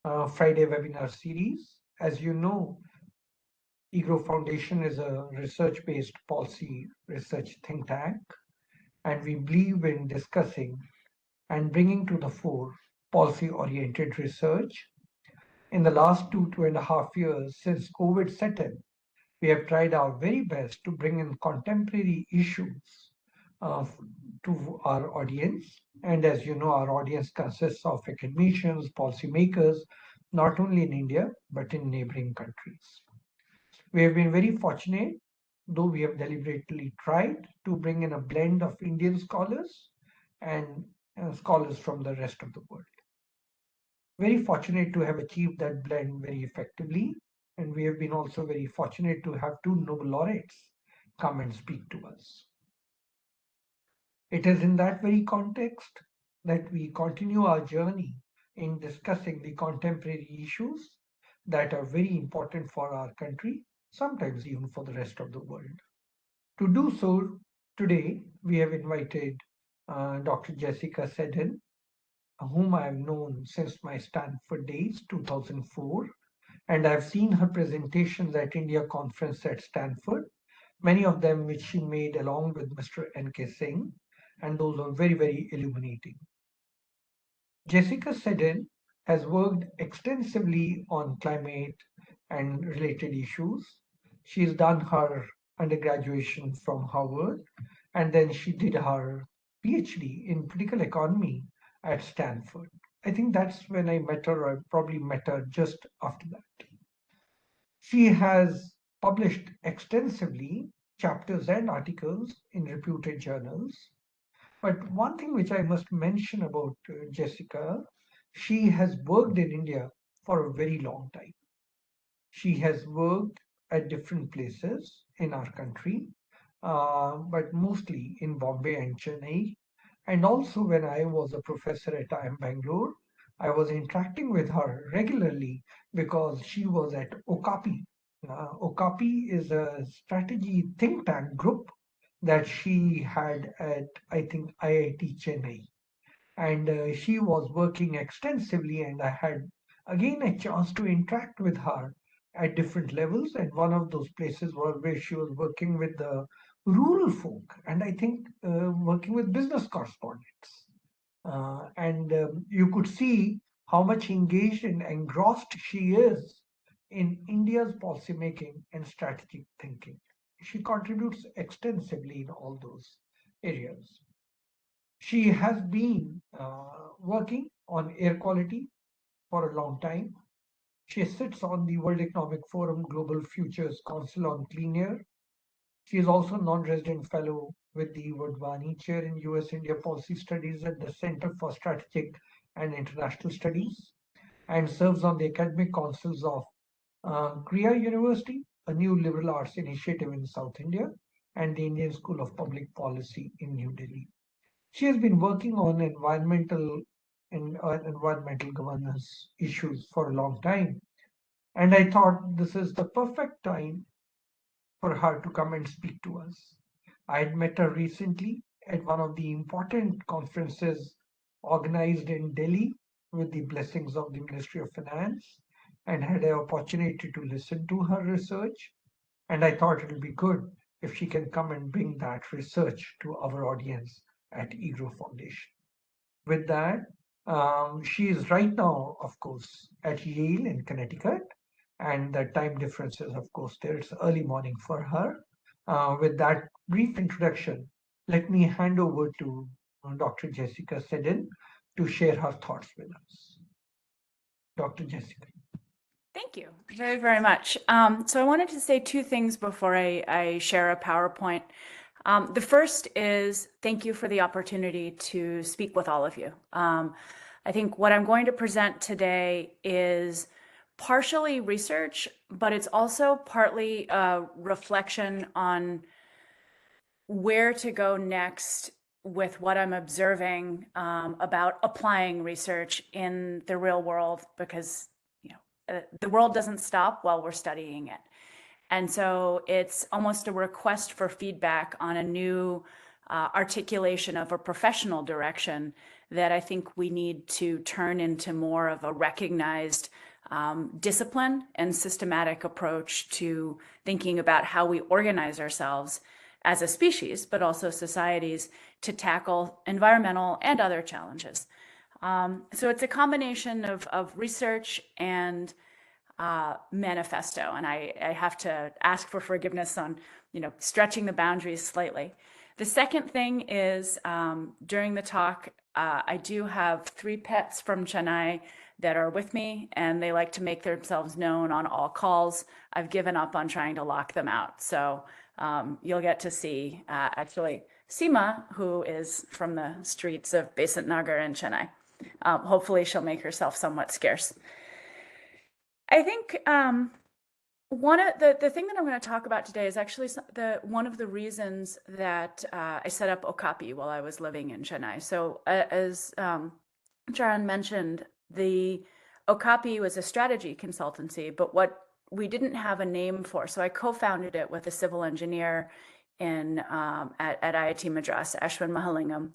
Friday webinar series. As you know, EGROW Foundation is a research-based policy research think tank, and we believe in discussing and bringing to the fore policy-oriented research. In the last 2.5 years since COVID set in, we have tried our very best to bring in contemporary issues uh, to our audience. And as you know, our audience consists of academicians, policymakers, not only in India, but in neighboring countries. We have been very fortunate, though we have deliberately tried to bring in a blend of Indian scholars and scholars from the rest of the world. Very fortunate to have achieved that blend very effectively. And we have been also very fortunate to have two Nobel laureates come and speak to us. It is in that very context that we continue our journey in discussing the contemporary issues that are very important for our country, sometimes even for the rest of the world. To do so, today we have invited Dr. Jessica Seddon, whom I have known since my Stanford days, 2004, and I've seen her presentations at India Conference at Stanford, many of them which she made along with Mr. N.K. Singh, and those are very, very illuminating. Jessica Seddon has worked extensively on climate and related issues. She's done her undergraduation from Harvard, and then she did her PhD in political economy at Stanford. I think that's when I met her. I probably met her just after that. She has published extensively chapters and articles in reputed journals. But one thing which I must mention about Jessica, she has worked in India for a very long time. She has worked at different places in our country, but mostly in Bombay and Chennai. And also, when I was a professor at IIM Bangalore, I was interacting with her regularly because she was at Okapi. Okapi is a strategy think tank group that she had at, I think, IIT Chennai. And she was working extensively, and I had again a chance to interact with her at different levels. And one of those places was where she was working with the rural folk, and I think working with business correspondents. And you could see how much engaged and engrossed she is in India's policymaking and strategic thinking. She contributes extensively in all those areas. She has been working on air quality for a long time. She sits on the World Economic Forum Global Futures Council on Clean Air. She is also non-resident fellow with the Wadhwani Chair in US-India Policy Studies at the Center for Strategic and International Studies, and serves on the academic councils of Kriya University, a new liberal arts initiative in South India, and the Indian School of Public Policy in New Delhi. She has been working on environmental governance issues for a long time, and I thought this is the perfect time for her to come and speak to us. I had met her recently at one of the important conferences organized in Delhi with the blessings of the Ministry of Finance, and had an opportunity to listen to her research. And I thought it would be good if she can come and bring that research to our audience at EGROW Foundation. With that, she is right now, of course, at Yale in Connecticut, and the time differences, of course, there. It's early morning for her. With that brief introduction, let me hand over to Dr. Jessica Seddon to share her thoughts with us. Dr. Jessica. Thank you very, very much. So I wanted to say two things before I share a PowerPoint. The first is thank you for the opportunity to speak with all of you. I think what I'm going to present today is partially research, but it's also partly a reflection on where to go next with what I'm observing about applying research in the real world, because the world doesn't stop while we're studying it. And so it's almost a request for feedback on a new articulation of a professional direction that I think we need to turn into more of a recognized discipline and systematic approach to thinking about how we organize ourselves as a species, but also societies, to tackle environmental and other challenges. So it's a combination of research and manifesto, and I have to ask for forgiveness on stretching the boundaries slightly. The second thing is during the talk, I do have 3 pets from Chennai that are with me, and they like to make themselves known on all calls. I've given up on trying to lock them out. So you'll get to see actually Seema, who is from the streets of Besant Nagar in Chennai. Hopefully she'll make herself somewhat scarce. I think one of the thing that I'm going to talk about today is actually one of the reasons that I set up Okapi while I was living in Chennai. So as Charan mentioned, the Okapi was a strategy consultancy, but what we didn't have a name for. So I co-founded it with a civil engineer at IIT Madras, Ashwin Mahalingam.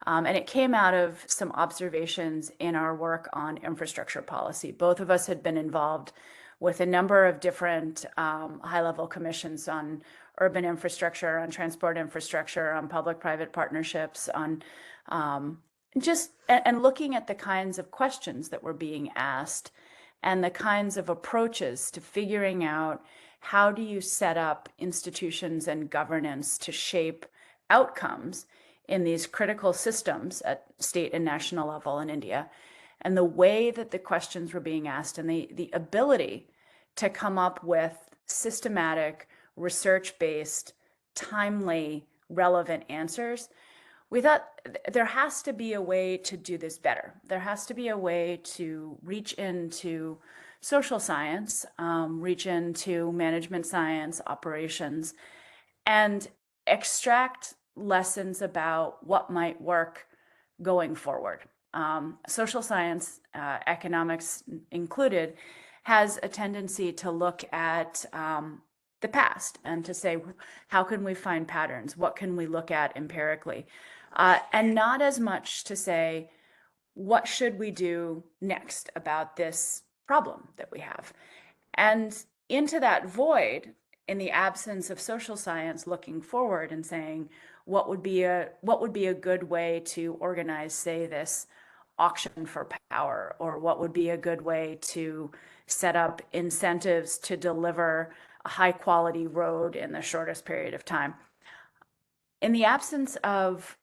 And it came out of some observations in our work on infrastructure policy. Both of us had been involved with a number of different high-level commissions on urban infrastructure, on transport infrastructure, on public-private partnerships, on and looking at the kinds of questions that were being asked and the kinds of approaches to figuring out how do you set up institutions and governance to shape outcomes in these critical systems at state and national level in India, and the way that the questions were being asked and the ability to come up with systematic, research-based, timely, relevant answers. We thought there has to be a way to do this better. There has to be a way to reach into social science, reach into management science, operations, and extract lessons about what might work going forward. Social science, economics included, has a tendency to look at the past and to say, how can we find patterns? What can we look at empirically? And not as much to say, what should we do next about this problem that we have? And into that void, in the absence of social science looking forward and saying, what would be a good way to organize, say, this auction for power, or what would be a good way to set up incentives to deliver a high quality road in the shortest period of time. In the absence of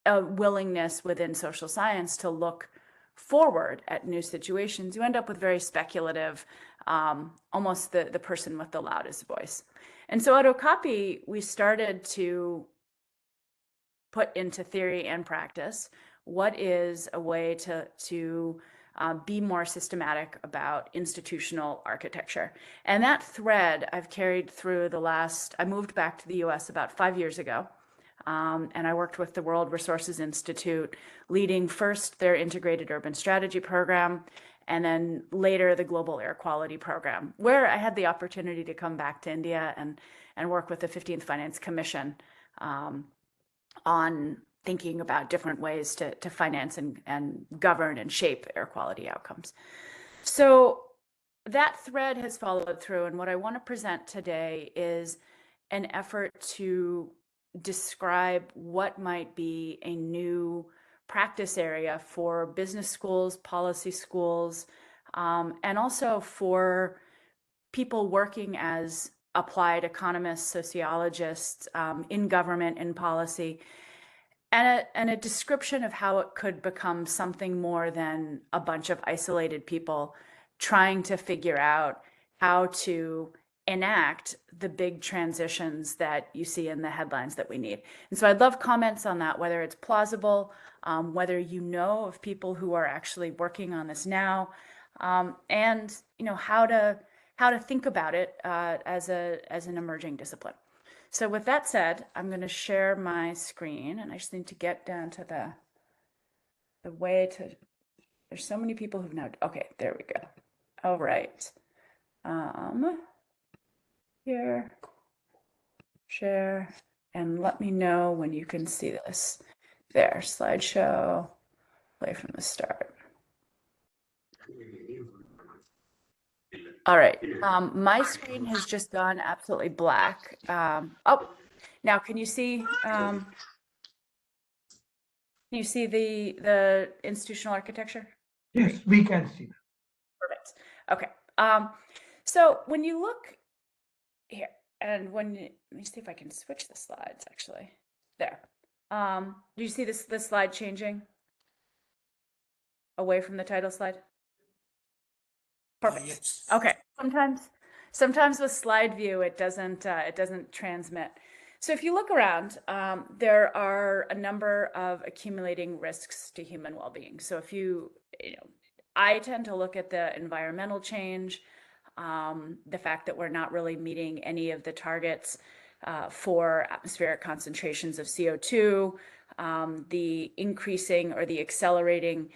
a willingness within social science to look forward at new situations, you end up with very speculative, almost the person with the loudest voice. And so at Okapi, we started to put into theory and practice what is a way to be more systematic about institutional architecture. And that thread I've carried through I moved back to the US about 5 years ago. And I worked with the World Resources Institute, leading first their integrated urban strategy program, and then later the Global Air Quality Program, where I had the opportunity to come back to India and work with the 15th Finance Commission on thinking about different ways to finance and govern and shape air quality outcomes. So that thread has followed through, and what I want to present today is an effort to describe what might be a new practice area for business schools, policy schools, and also for people working as applied economists, sociologists, in government, in policy, and a description of how it could become something more than a bunch of isolated people trying to figure out how to enact the big transitions that you see in the headlines that we need. And so I'd love comments on that, whether it's plausible, whether you know of people who are actually working on this now, and how to think about it as an emerging discipline. So with that said, I'm going to share my screen, and I just need to get down to the way to. There's so many people who've now. Okay, there we go. All right. Here, share, and let me know when you can see this. There, slideshow, play from the start. All right. My screen has just gone absolutely black. Oh, now can you see the institutional architecture? Yes, we can see that. Perfect. Okay. So when you look here, and let me see if I can switch the slides actually. There. Do you see this slide changing away from the title slide? Perfect. Yes. Okay. Sometimes with slide view it doesn't transmit. So if you look around, there are a number of accumulating risks to human well-being. So if I tend to look at the environmental change, the fact that we're not really meeting any of the targets for atmospheric concentrations of CO2, the increasing or the accelerating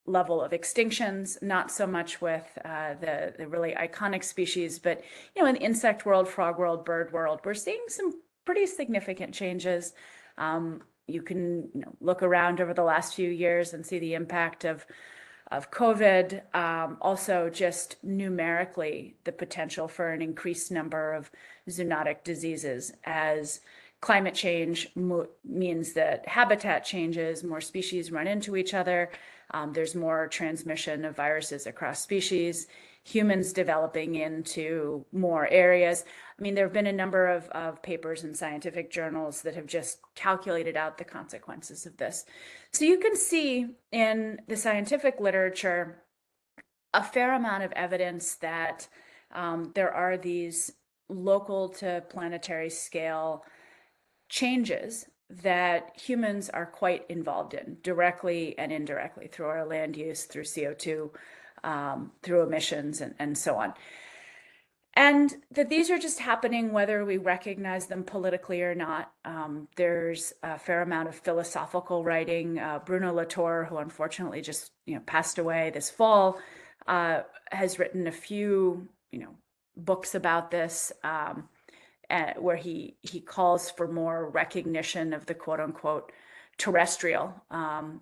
level of extinctions, not so much with the really iconic species, but in the insect world, frog world, bird world, we're seeing some pretty significant changes. You can look around over the last few years and see the impact of COVID, also just numerically the potential for an increased number of zoonotic diseases as climate change means that habitat changes, more species run into each other, there's more transmission of viruses across species, humans developing into more areas. I mean, there have been a number of papers in scientific journals that have just calculated out the consequences of this. So you can see in the scientific literature a fair amount of evidence that there are these local to planetary scale changes that humans are quite involved in, directly and indirectly, through our land use, through CO2, through emissions, and so on. And that these are just happening whether we recognize them politically or not. There's a fair amount of philosophical writing. Bruno Latour, who unfortunately just passed away this fall, has written a few books about this, where he calls for more recognition of the quote unquote terrestrial,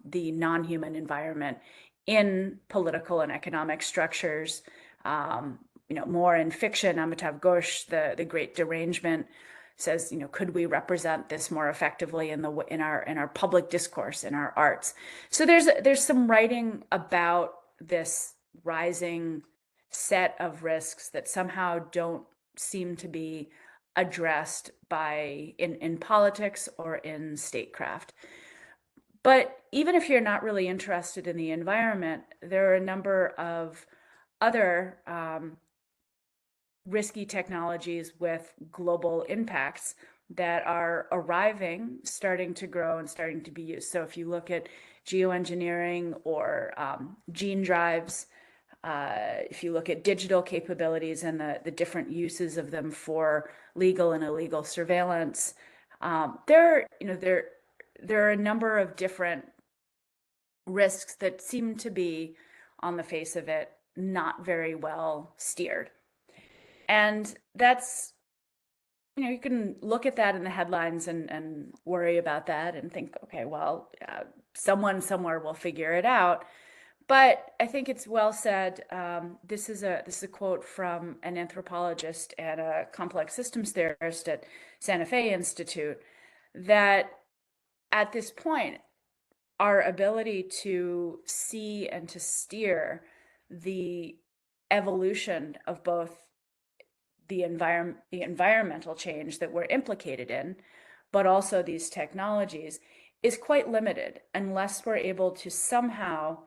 the non-human environment in political and economic structures. More in fiction, Amitav Ghosh, the Great Derangement, says, could we represent this more effectively in our public discourse, in our arts? So there's some writing about this rising set of risks that somehow don't seem to be addressed in politics or in statecraft. But even if you're not really interested in the environment, there are a number of other risky technologies with global impacts that are arriving, starting to grow, and starting to be used. So if you look at geoengineering or gene drives, if you look at digital capabilities and the different uses of them for legal and illegal surveillance, there are a number of different risks that seem to be, on the face of it, not very well steered. And that's, you can look at that in the headlines and worry about that and think, okay, well, someone somewhere will figure it out. But I think it's well said. This is a quote from an anthropologist and a complex systems theorist at Santa Fe Institute, that at this point, our ability to see and to steer the evolution of both the environmental change that we're implicated in, but also these technologies, is quite limited unless we're able to somehow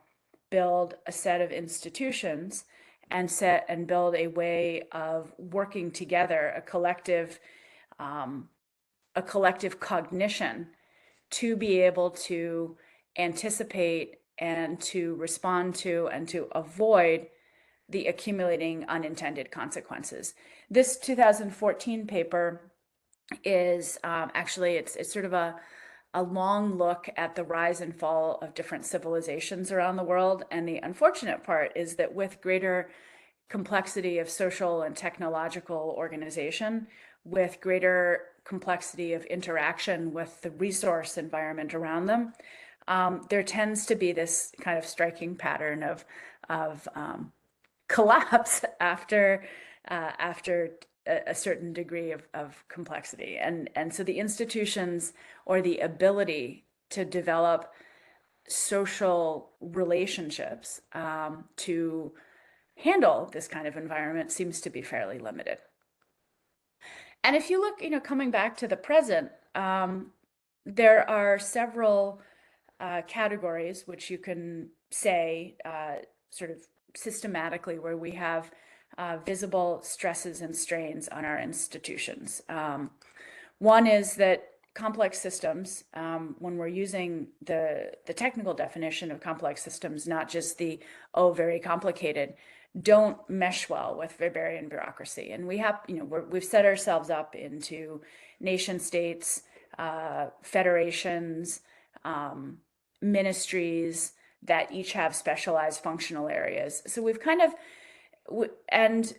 build a set of institutions and build a way of working together, a collective cognition to be able to anticipate and to respond to and to avoid the accumulating unintended consequences. This 2014 paper is actually, it's sort of a long look at the rise and fall of different civilizations around the world. And the unfortunate part is that with greater complexity of social and technological organization, with greater complexity of interaction with the resource environment around them, there tends to be this kind of striking pattern of collapse after a certain degree of complexity. And so the institutions, or the ability to develop social relationships to handle this kind of environment, seems to be fairly limited. And if you look, coming back to the present, there are several categories which you can say sort of systematically, where we have visible stresses and strains on our institutions. One is that complex systems, when we're using the technical definition of complex systems, not just the, oh, very complicated, don't mesh well with Weberian bureaucracy. And we have, we've set ourselves up into nation states, federations, ministries that each have specialized functional areas. So we've kind of, and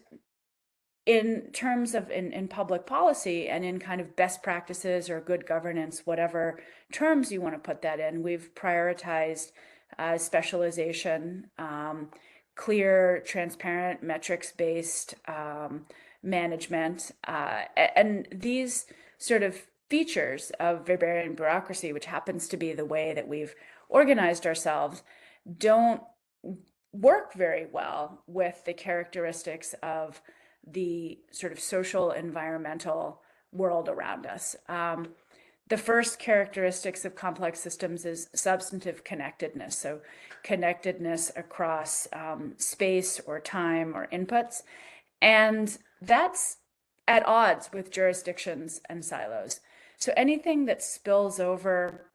in terms of in public policy and in kind of best practices or good governance, whatever terms you want to put that in, we've prioritized specialization, clear, transparent, metrics-based management, and these sort of features of Weberian bureaucracy, which happens to be the way that we've organized ourselves, don't work very well with the characteristics of the sort of social environmental world around us. The first characteristics of complex systems is substantive connectedness. So connectedness across space or time or inputs. And that's at odds with jurisdictions and silos. So anything that spills over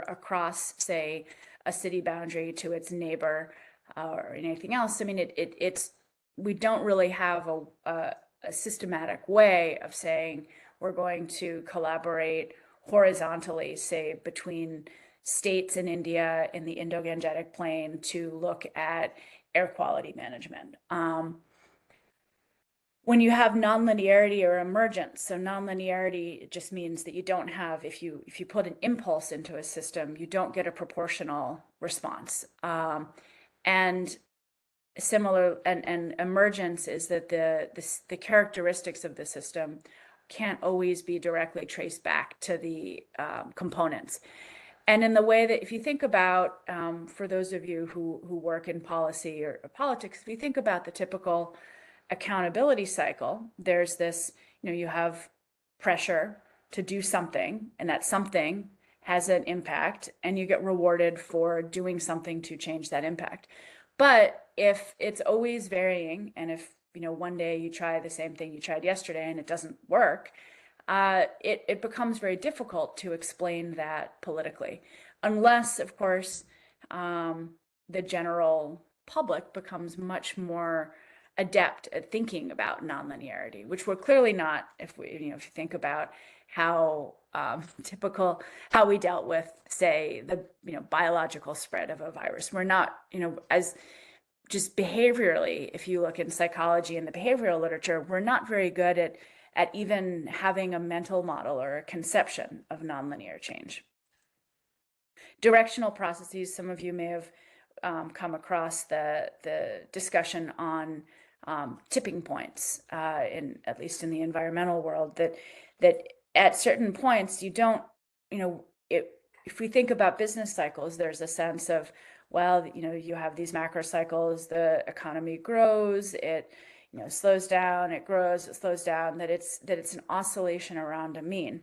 across, say, a city boundary to its neighbor or anything else, I mean, it's we don't really have a systematic way of saying we're going to collaborate horizontally, say, between states in India in the Indo-Gangetic Plain to look at air quality management. When you have nonlinearity or emergence, so nonlinearity just means that you don't have, if you put an impulse into a system, you don't get a proportional response. And similar, and emergence is that the characteristics of the system can't always be directly traced back to the components. And in the way that, if you think about, for those of you who work in policy or politics, if you think about the typical accountability cycle, there's this, you have pressure to do something, and that something has an impact, and you get rewarded for doing something to change that impact. But if it's always varying, and if one day you try the same thing you tried yesterday and it doesn't work, it becomes very difficult to explain that politically, unless, of course, the general public becomes much more adept at thinking about nonlinearity, which we're clearly not. If you think about how how we dealt with, say, the biological spread of a virus, we're not, as just behaviorally, if you look in psychology and the behavioral literature, we're not very good at even having a mental model or a conception of nonlinear change. Directional processes, some of you may have come across the discussion on tipping points, at least in the environmental world, that at certain points you don't, if we think about business cycles, there's a sense of, well, you have these macro cycles, the economy grows, it slows down, it grows, it slows down, that it's an oscillation around a mean.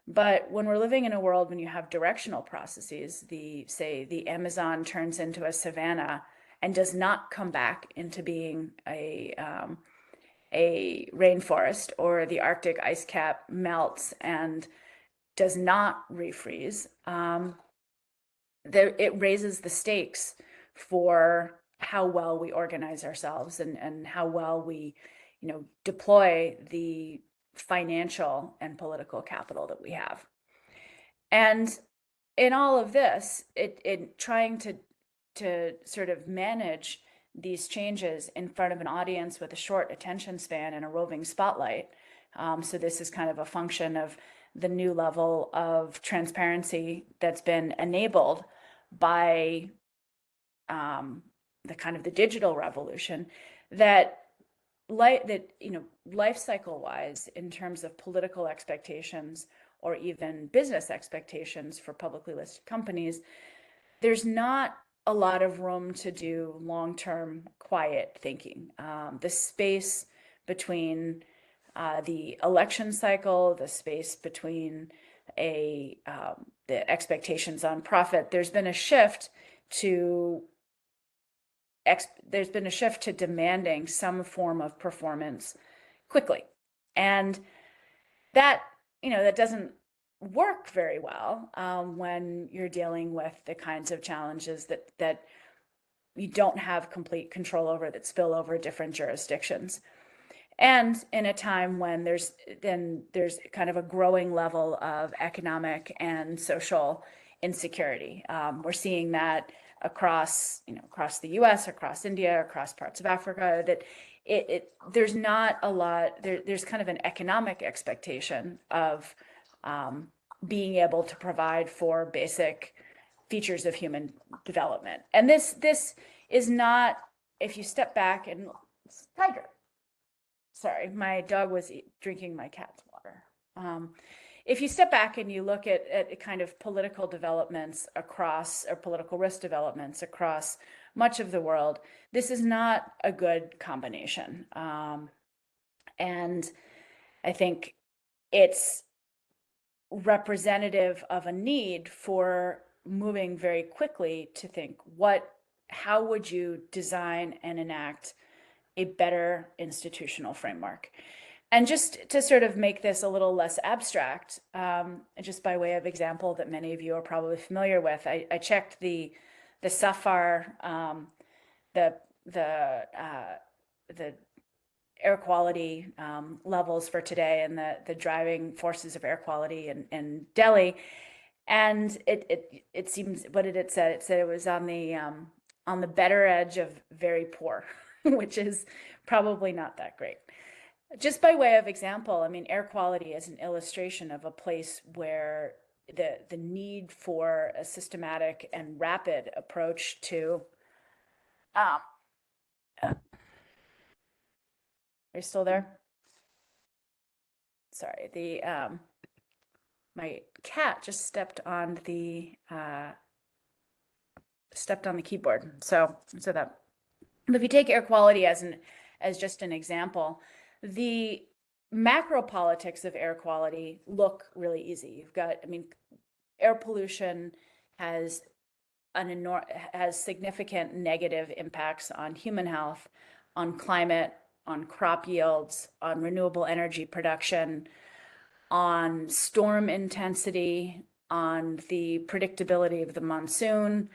But when we're living in a world when you have directional processes, say the Amazon turns into a savanna and does not come back into being a rainforest, or the Arctic ice cap melts and does not refreeze, it raises the stakes for how well we organize ourselves and how well we, deploy the financial and political capital that we have. And in all of this, it trying to sort of manage these changes in front of an audience with a short attention span and a roving spotlight. So this is kind of a function of the new level of transparency that's been enabled by kind of the digital revolution, that life cycle wise, in terms of political expectations or even business expectations for publicly listed companies, there's not a lot of room to do long-term quiet thinking. The space between the election cycle, the space between the expectations on profit, there's been a shift to demanding some form of performance quickly, and that that doesn't work very well when you're dealing with the kinds of challenges that you don't have complete control over, that spill over different jurisdictions. And in a time when there's kind of a growing level of economic and social insecurity. We're seeing that across the US, across India, across parts of Africa, that there's not a lot, there's kind of an economic expectation of being able to provide for basic features of human development. And this is not, if you step back and, Tiger, sorry, my dog was drinking my cat's water. If you step back and you look at kind of political developments across, or political risk developments across much of the world, this is not a good combination. And I think it's representative of a need for moving very quickly to think, how would you design and enact a better institutional framework? And just to sort of make this a little less abstract, just by way of example that many of you are probably familiar with, I checked the SAFAR, the air quality levels for today, and the driving forces of air quality in Delhi, and it seems, what did it say? It said it was on the better edge of very poor, which is probably not that great. Just by way of example, I mean, air quality is an illustration of a place where the need for a systematic and rapid approach to are you still there? Sorry, my cat just stepped on the keyboard. So that, if you take air quality as just an example, the macro politics of air quality look really easy. You've got, I mean, air pollution has significant negative impacts on human health, on climate, on crop yields, on renewable energy production, on storm intensity, on the predictability of the monsoon.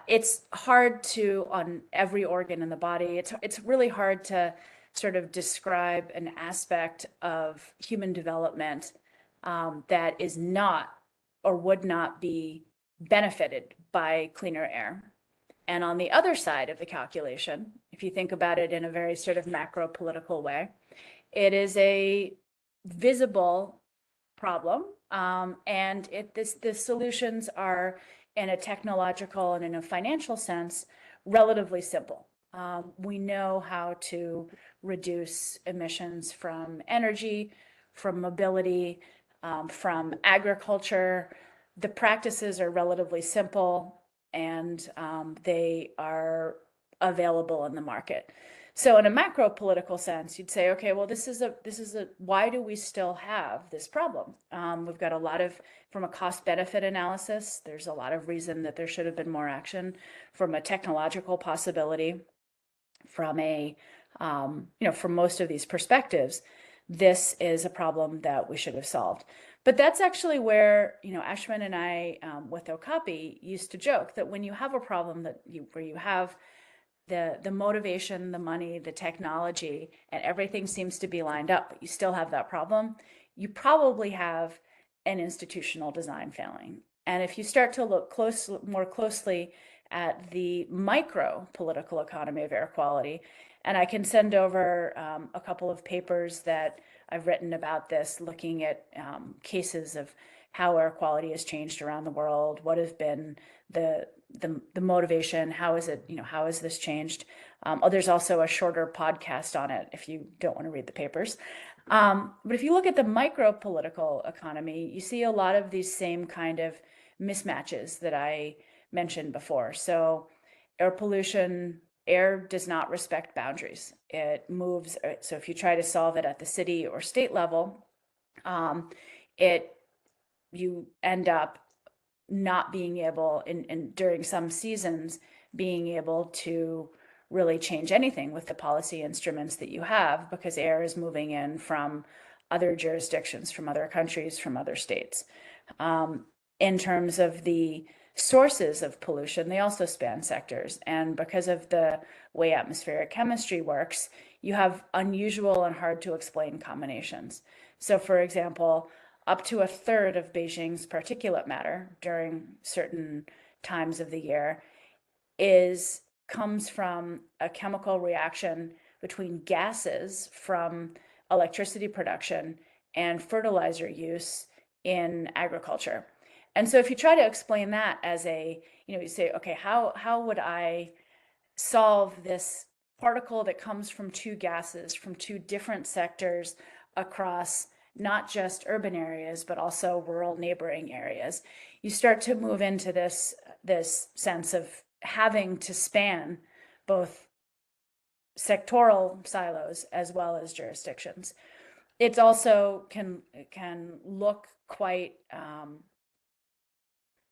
It's hard to, on every organ in the body, it's really hard to sort of describe an aspect of human development that is not, or would not be, benefited by cleaner air. And on the other side of the calculation, if you think about it in a very sort of macro political way, it is a visible problem, and the solutions are, in a technological and in a financial sense, relatively simple. We know how to reduce emissions from energy, from mobility, from agriculture. The practices are relatively simple, and they are available in the market. So in a macro political sense, you'd say, okay, well, this is a why do we still have this problem? We've got a lot of, from a cost benefit analysis, there's a lot of reason that there should have been more action. From a technological possibility, from a, from most of these perspectives, this is a problem that we should have solved. But that's actually where, Ashwin and I, with Okapi, used to joke that when you have a problem where you have the motivation, the money, the technology, and everything seems to be lined up, but you still have that problem, you probably have an institutional design failing. And if you start to look more closely at the micro political economy of air quality, and I can send over a couple of papers that I've written about this, looking at cases of how air quality has changed around the world, what have been the the motivation. How is it, how has this changed? There's also a shorter podcast on it if you don't want to read the papers. But if you look at the micro political economy, you see a lot of these same kind of mismatches that I mentioned before. So air pollution, air does not respect boundaries. It moves. So if you try to solve it at the city or state level, you end up not being able in during some seasons being able to really change anything with the policy instruments that you have, because air is moving in from other jurisdictions, from other countries, from other states. In terms of the sources of pollution, they also span sectors. And because of the way atmospheric chemistry works, you have unusual and hard to explain combinations. So for example, up to a third of Beijing's particulate matter during certain times of the year comes from a chemical reaction between gases from electricity production and fertilizer use in agriculture. And so if you try to explain that as you say, okay, how would I solve this particle that comes from two gases from two different sectors across not just urban areas, but also rural neighboring areas? You start to move into this sense of having to span both sectoral silos as well as jurisdictions. It also can look quite,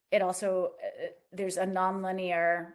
there's a nonlinear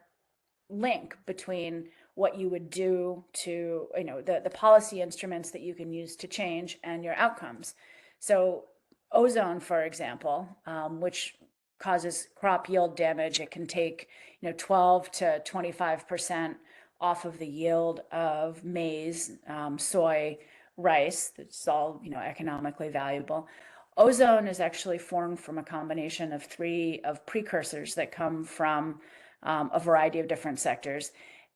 link between what you would do to, the policy instruments that you can use to change and your outcomes. So ozone, for example, which causes crop yield damage, it can take 12 to 25% off of the yield of maize, soy, rice. That's all economically valuable. Ozone is actually formed from a combination of precursors that come from a variety of different sectors.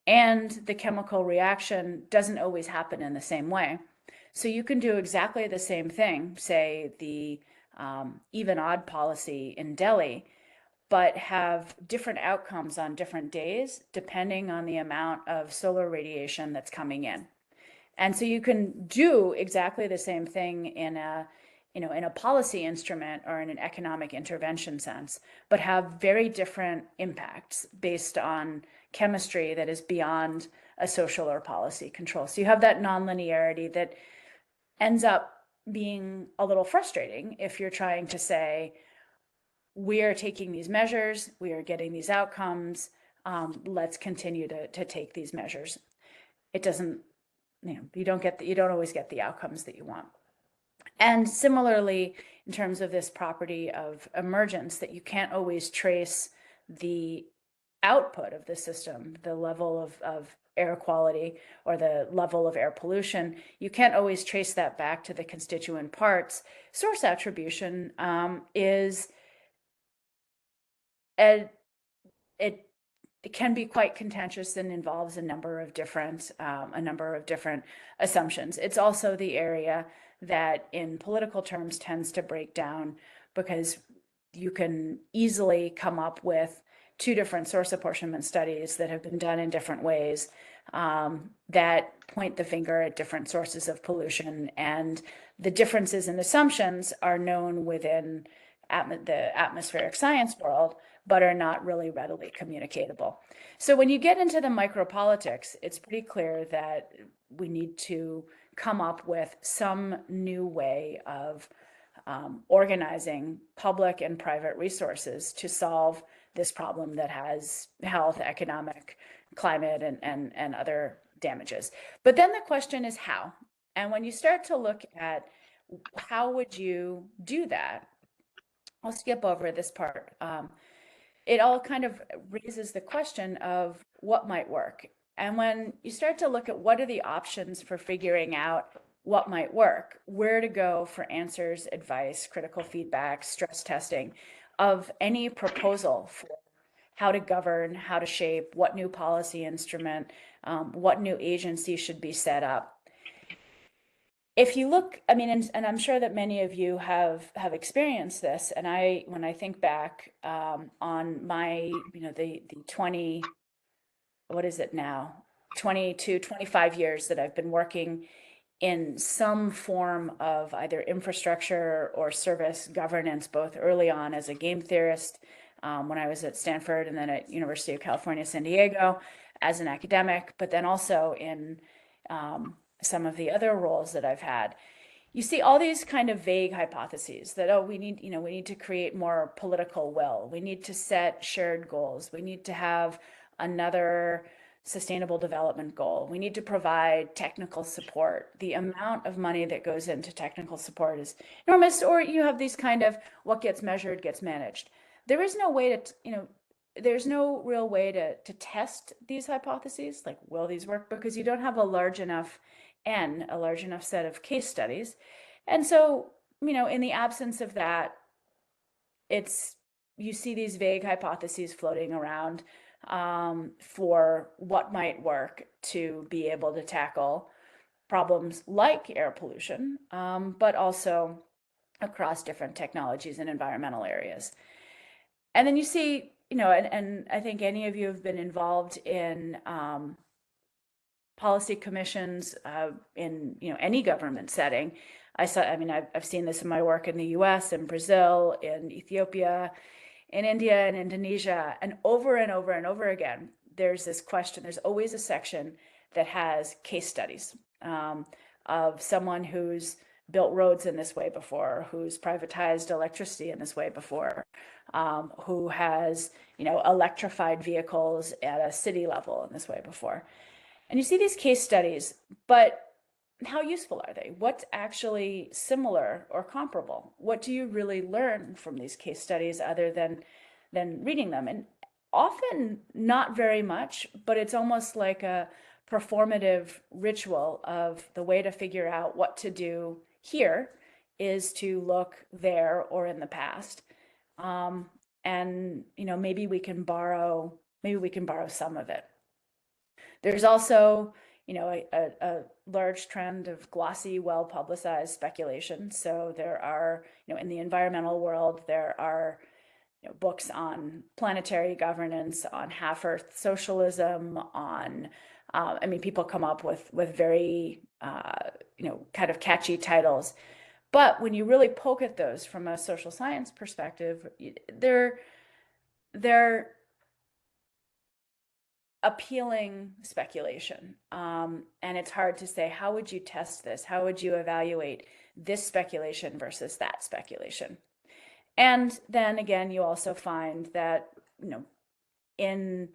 And the chemical reaction doesn't always happen in the same way. So you can do exactly the same thing, say the even odd policy in Delhi, but have different outcomes on different days depending on the amount of solar radiation that's coming in. And so you can do exactly the same thing in a policy instrument or in an economic intervention sense, but have very different impacts based on chemistry that is beyond a social or policy control. So you have that nonlinearity that ends up being a little frustrating if you're trying to say, we are taking these measures, we are getting these outcomes, let's continue to take these measures. It doesn't, you don't always get the outcomes that you want. And similarly, in terms of this property of emergence, that you can't always trace the output of the system, the level of air quality or the level of air pollution, you can't always trace that back to the constituent parts. Source attribution is it can be quite contentious and involves a number of different assumptions. It's also the area that in political terms tends to break down, because you can easily come up with two different source apportionment studies that have been done in different ways that point the finger at different sources of pollution, and the differences in assumptions are known within the atmospheric science world, but are not really readily communicatable. So when you get into the micropolitics, it's pretty clear that we need to come up with some new way of organizing public and private resources to solve this problem that has health, economic, climate, and other damages. But then the question is how? And when you start to look at how would you do that, I'll skip over this part. It all kind of raises the question of what might work. And when you start to look at what are the options for figuring out what might work, where to go for answers, advice, critical feedback, stress testing of any proposal for how to govern, how to shape, what new policy instrument, what new agency should be set up, if you look, I mean, and I'm sure that many of you have experienced this, and when I think back on my, the 20, what is it now, 22, 25 years that I've been working in some form of either infrastructure or service governance, both early on as a game theorist when I was at Stanford, and then at University of California, San Diego as an academic, but then also in some of the other roles that I've had. You see all these kind of vague hypotheses that, oh, we need to create more political will. We need to set shared goals. We need to have another sustainable development goal. We need to provide technical support. The amount of money that goes into technical support is enormous. Or you have these kind of what gets measured gets managed. There is no way to, there's no real way to test these hypotheses, like will these work, because you don't have a large enough set of case studies. And so, in the absence of that, you see these vague hypotheses floating around for what might work to be able to tackle problems like air pollution, but also across different technologies and environmental areas. And then you see, and I think any of you have been involved in policy commissions in any government setting. I've seen this in my work in the US, in Brazil, in Ethiopia, in India and Indonesia, and over and over again, there's this question. There's always a section that has case studies of someone who's built roads in this way before, who's privatized electricity in this way before, who has, electrified vehicles at a city level in this way before. And you see these case studies, but how useful are they? What's actually similar or comparable? What do you really learn from these case studies other than reading them? And often not very much, but it's almost like a performative ritual of the way to figure out what to do here is to look there or in the past. And maybe we can borrow some of it. There's also, a large trend of glossy, well-publicized speculation. So there are, in the environmental world, there are books on planetary governance, on half-Earth socialism, on, people come up with very, kind of catchy titles. But when you really poke at those from a social science perspective, they're appealing speculation. And it's hard to say, how would you test this? How would you evaluate this speculation versus that speculation? And then again, you also find that, in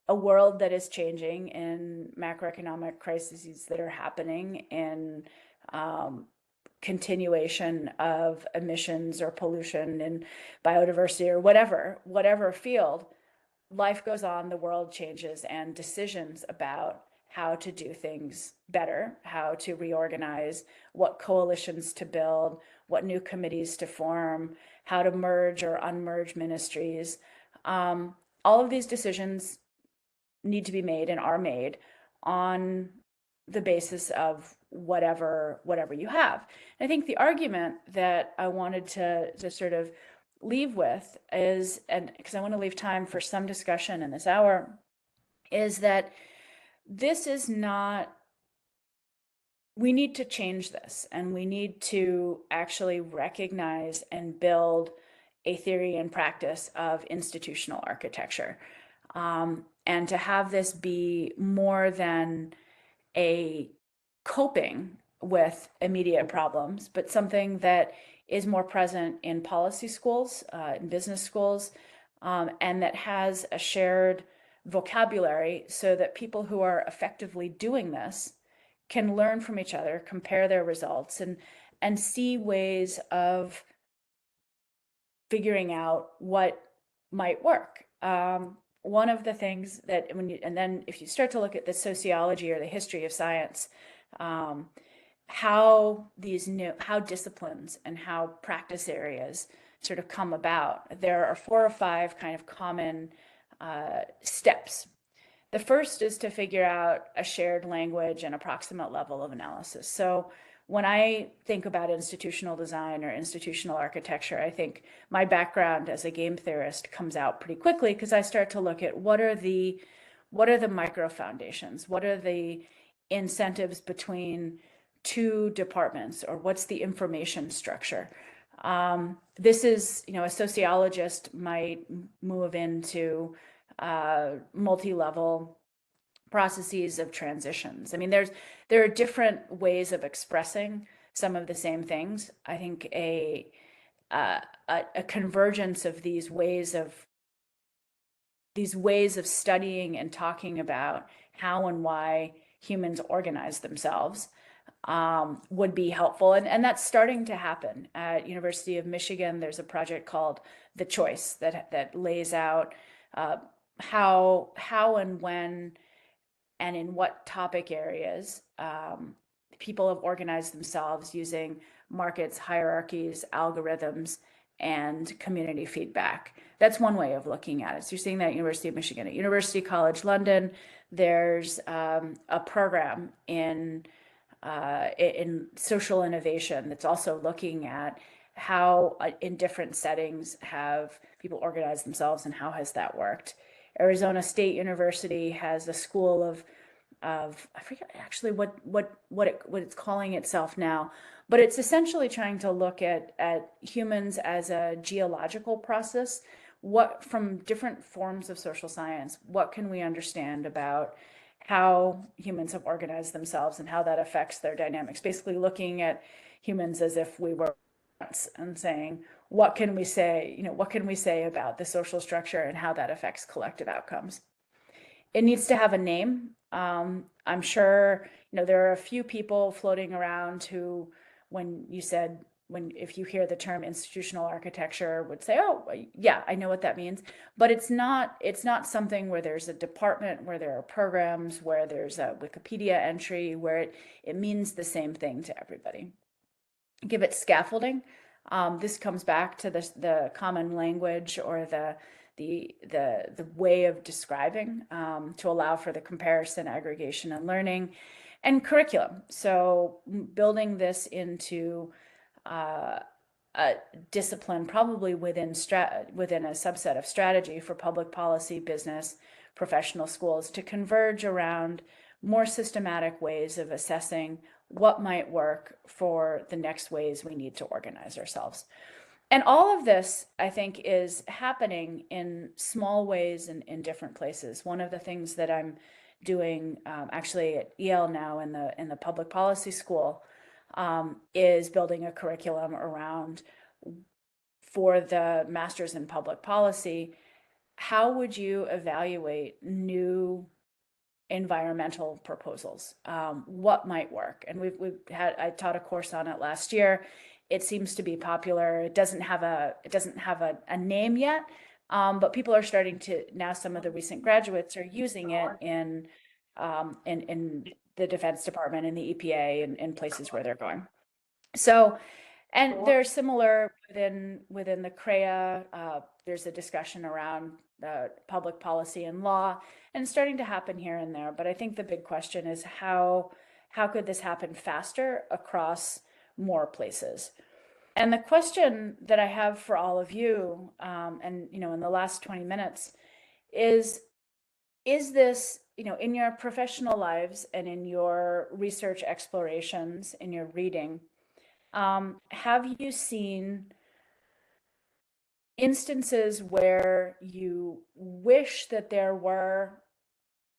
a world that is changing, in macroeconomic crises that are happening, in continuation of emissions or pollution and biodiversity or whatever field, life goes on, the world changes, and decisions about how to do things better, how to reorganize, what coalitions to build, what new committees to form, how to merge or unmerge ministries. All of these decisions need to be made and are made on the basis of whatever you have. And I think the argument that I wanted to sort of leave with is, and because I want to leave time for some discussion in this hour, is that this is not, we need to change this, and we need to actually recognize and build a theory and practice of institutional architecture, and to have this be more than a coping with immediate problems, but something that is more present in policy schools, in business schools, and that has a shared vocabulary so that people who are effectively doing this can learn from each other, compare their results, and see ways of figuring out what might work. One of the things that and then if you start to look at the sociology or the history of science, how disciplines and how practice areas sort of come about, there are 4 or 5 kind of common steps. The first is to figure out a shared language and approximate level of analysis. So when I think about institutional design or institutional architecture, I think my background as a game theorist comes out pretty quickly, because I start to look at what are the micro foundations, what are the incentives between two departments, or what's the information structure. This is, a sociologist might move into multi-level processes of transitions. I mean, there are different ways of expressing some of the same things. I think a convergence of these ways of studying and talking about how and why humans organize themselves would be helpful. And that's starting to happen. At University of Michigan, there's a project called The Choice that lays out how and when and in what topic areas people have organized themselves using markets, hierarchies, algorithms, and community feedback. That's one way of looking at it. So you're seeing that at University of Michigan. At University College London, there's a program in social innovation that's also looking at how in different settings have people organized themselves and how has that worked. Arizona State University has a school of I forget actually what it's calling itself now, but it's essentially trying to look at humans as a geological process. What, from different forms of social science, what can we understand about how humans have organized themselves and how that affects their dynamics? Basically looking at humans as if we were ants and saying, what can we say, what can we say about the social structure and how that affects collective outcomes? It needs to have a name. I'm sure, there are a few people floating around who, if you hear the term institutional architecture, would say, oh, yeah, I know what that means. But it's not something where there's a department, where there are programs, where there's a Wikipedia entry, where it means the same thing to everybody. Give it scaffolding. This comes back to the common language, or the way of describing, to allow for the comparison, aggregation, and learning, and curriculum. So building this into a discipline, probably within a subset of strategy for public policy, business, professional schools, to converge around more systematic ways of assessing what might work for the next ways we need to organize ourselves. And all of this, I think, is happening in small ways and in different places. One of the things that I'm doing actually at EL now in the public policy school is building a curriculum around, for the master's in public policy, how would you evaluate new environmental proposals? What might work? And I taught a course on it last year. It seems to be popular. It doesn't have a name yet, but people are starting to now. Some of the recent graduates are using it in the Defense Department and the EPA and in places where they're going. So, and they're similar within the CREA. There's a discussion around public policy and law, and it's starting to happen here and there. But I think the big question is how could this happen faster across more places? And the question that I have for all of you, and in the last 20 minutes, is this, in your professional lives and in your research explorations, in your reading, have you seen instances where you wish that there were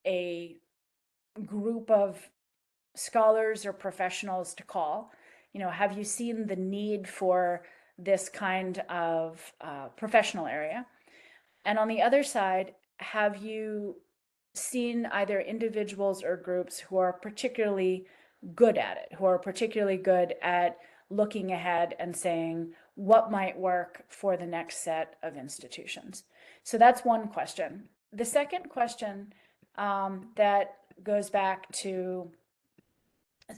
a group of scholars or professionals to call? Have you seen the need for this kind of professional area? And on the other side, have you seen either individuals or groups who are particularly good at it, who are particularly good at looking ahead and saying what might work for the next set of institutions? So that's one question. The second question that goes back to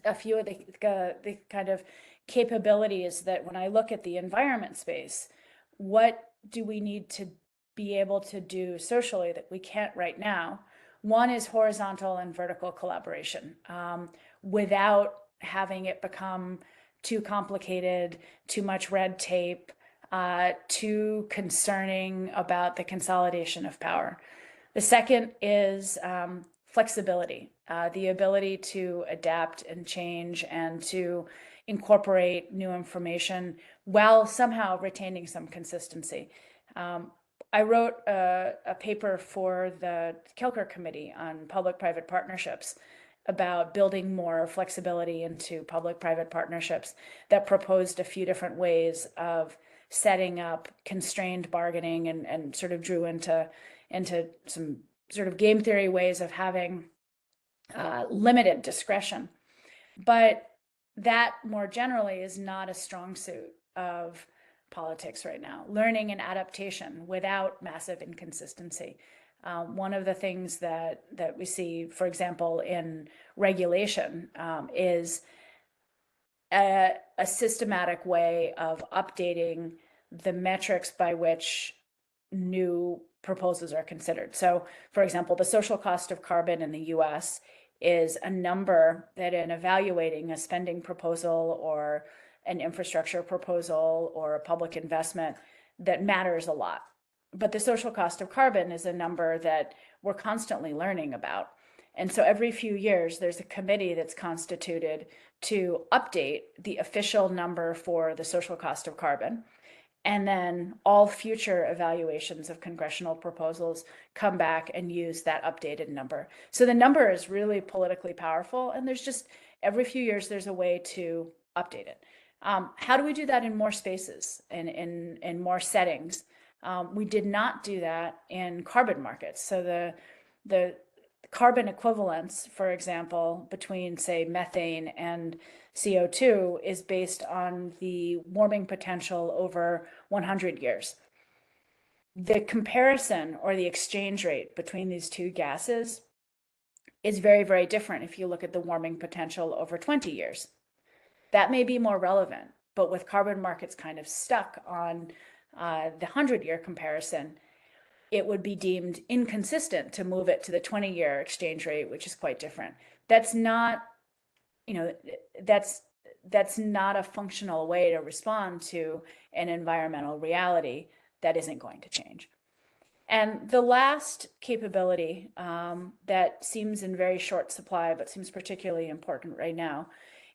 a few of the kind of capabilities that, when I look at the environment space, what do we need to be able to do socially that we can't right now? One is horizontal and vertical collaboration, without having it become too complicated, too much red tape, too concerning about the consolidation of power. The second is flexibility, the ability to adapt and change and to incorporate new information while somehow retaining some consistency. I wrote a paper for the Kelker Committee on Public-Private Partnerships about building more flexibility into public-private partnerships that proposed a few different ways of setting up constrained bargaining and sort of drew into some sort of game theory ways of having limited discretion. But that more generally is not a strong suit of politics right now. Learning and adaptation without massive inconsistency. One of the things that we see, for example, in regulation is a systematic way of updating the metrics by which new proposals are considered. So, for example, the social cost of carbon in the US is a number that in evaluating a spending proposal or an infrastructure proposal or a public investment that matters a lot. But the social cost of carbon is a number that we're constantly learning about. And so every few years, there's a committee that's constituted to update the official number for the social cost of carbon. And then all future evaluations of congressional proposals come back and use that updated number. So the number is really politically powerful. And there's just every few years, there's a way to update it. How do we do that in more spaces and in more settings? We did not do that in carbon markets. So the carbon equivalence, for example, between, say, methane and CO2 is based on the warming potential over 100 years. The comparison or the exchange rate between these two gases is very, very different if you look at the warming potential over 20 years. That may be more relevant, but with carbon markets kind of stuck on the 100-year comparison, it would be deemed inconsistent to move it to the 20-year exchange rate, which is quite different. That's not, that's not a functional way to respond to an environmental reality that isn't going to change. And the last capability that seems in very short supply, but seems particularly important right now,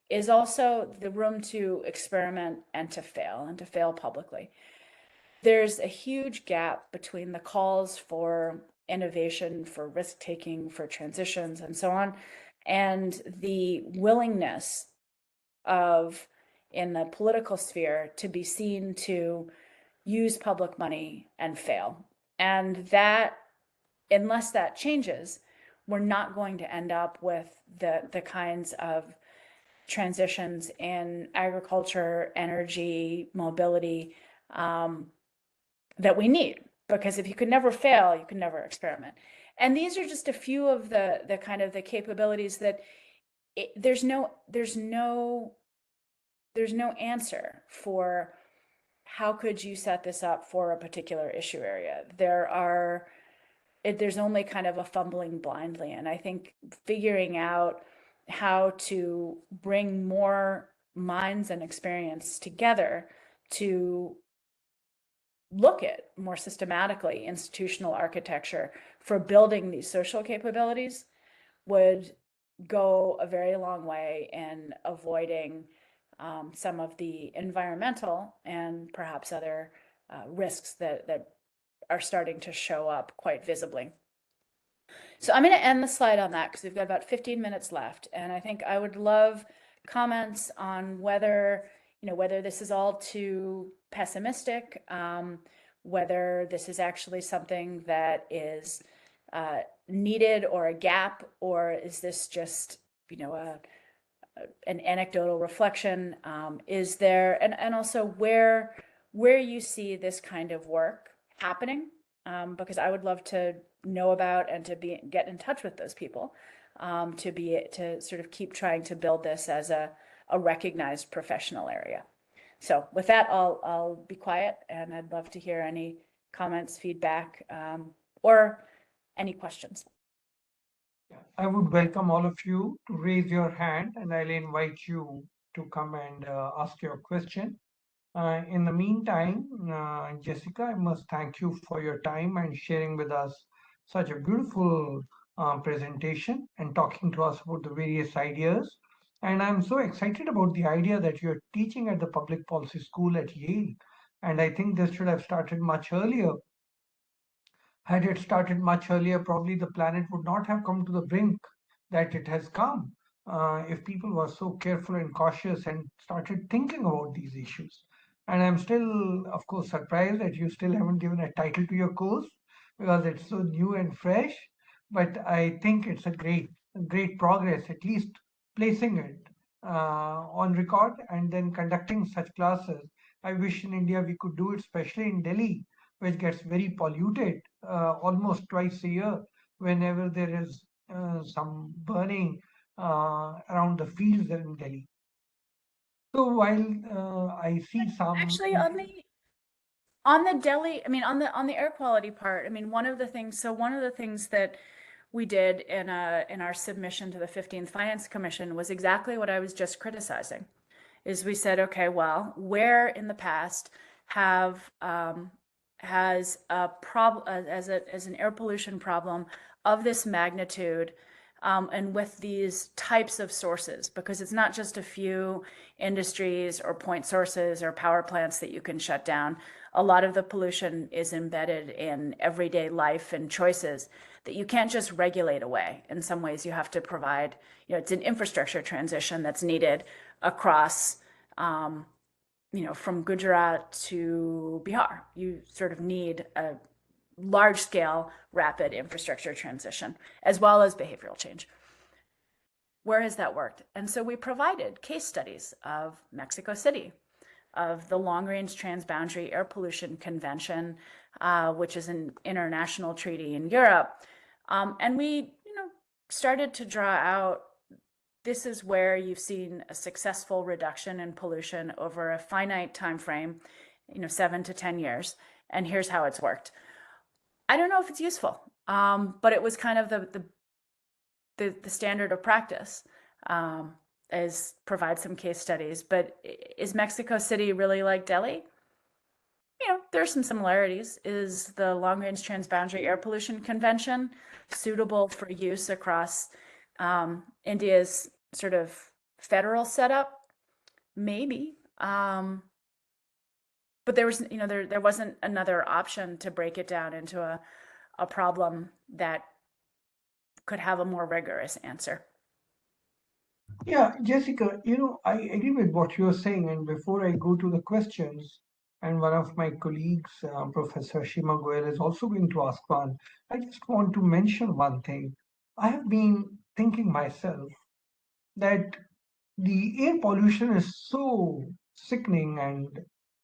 is also the room to experiment and to fail publicly. There's a huge gap between the calls for innovation, for risk-taking, for transitions, and so on, and the willingness of, in the political sphere, to be seen to use public money and fail. And that, unless that changes, we're not going to end up with the kinds of transitions in agriculture, energy, mobility, that we need, because if you could never fail, you can never experiment. And these are just a few of the kind of the capabilities that there's no answer for how could you set this up for a particular issue area. There's only kind of a fumbling blindly. And I think figuring out how to bring more minds and experience together to look at more systematically institutional architecture for building these social capabilities would go a very long way in avoiding some of the environmental and perhaps other risks that are starting to show up quite visibly. So I'm going to end the slide on that because we've got about 15 minutes left. And I think I would love comments on whether this is all too pessimistic, whether this is actually something that is needed or a gap, or is this just, an anecdotal reflection? Is there, and also where you see this kind of work happening, because I would love to know about and to get in touch with those people, to sort of keep trying to build this as a recognized professional area. So with that, I'll be quiet, and I'd love to hear any comments, feedback, or any questions. I would welcome all of you to raise your hand and I'll invite you to come and ask your question. In the meantime, Jessica, I must thank you for your time and sharing with us such a beautiful presentation and talking to us about the various ideas. And I'm so excited about the idea that you're teaching at the Public Policy School at Yale. And I think this should have started much earlier. Had it started much earlier, probably the planet would not have come to the brink that it has come if people were so careful and cautious and started thinking about these issues. And I'm still, of course, surprised that you still haven't given a title to your course because it's so new and fresh. But I think it's a great progress, at least placing it on record and then conducting such classes. I wish in India we could do it, especially in Delhi, which gets very polluted almost twice a year whenever there is some burning around the fields in Delhi. So while I see some, Actually, on the Delhi, I mean, on the air quality part, I mean, one of the things that we did in our submission to the 15th Finance Commission was exactly what I was just criticizing. Is we said, okay, well, where in the past have has a problem as an air pollution problem of this magnitude, and with these types of sources, because it's not just a few industries or point sources or power plants that you can shut down. A lot of the pollution is embedded in everyday life and choices that you can't just regulate away. In some ways, you have to provide, it's an infrastructure transition that's needed across, from Gujarat to Bihar. You sort of need a large scale, rapid infrastructure transition, as well as behavioral change. Where has that worked? And so we provided case studies of Mexico City, of the Long Range Transboundary Air Pollution Convention, which is an international treaty in Europe. And we, started to draw out, this is where you've seen a successful reduction in pollution over a finite time frame, 7 to 10 years. And here's how it's worked. I don't know if it's useful, but it was kind of the standard of practice, is provide some case studies. But is Mexico City really like Delhi? There's some similarities. Is the Long Range Transboundary Air Pollution Convention suitable for use across India's sort of federal setup? Maybe. But there was, there wasn't another option to break it down into a problem that could have a more rigorous answer. yeah, Jessica, I agree with what you're saying. And before I go to the questions, and one of my colleagues, Professor Shima Goel, is also going to ask one, I just want to mention one thing. I have been thinking myself that the air pollution is so sickening and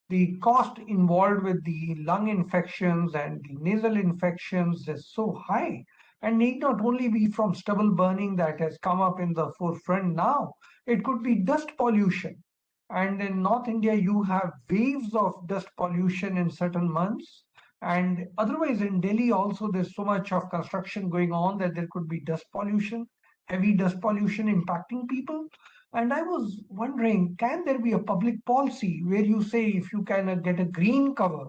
the cost involved with the lung infections and the nasal infections is so high and need not only be from stubble burning that has come up in the forefront now, it could be dust pollution. And in North India, you have waves of dust pollution in certain months. And otherwise, in Delhi, also, there's so much of construction going on that there could be dust pollution, heavy dust pollution impacting people. And I was wondering, can there be a public policy where you say if you can get a green cover,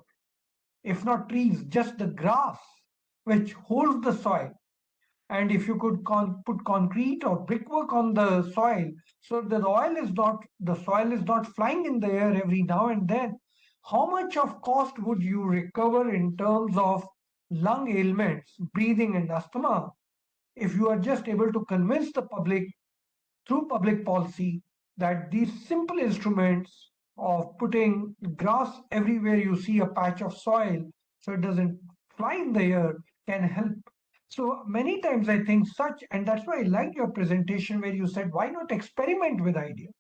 if not trees, just the grass, which holds the soil, and if you could put concrete or brickwork on the soil so that the soil is not flying in the air every now and then, how much of cost would you recover in terms of lung ailments, breathing and asthma, if you are just able to convince the public through public policy that these simple instruments of putting grass everywhere you see a patch of soil so it doesn't fly in the air can help. So many times I think such, and that's why I liked your presentation where you said, why not experiment with ideas?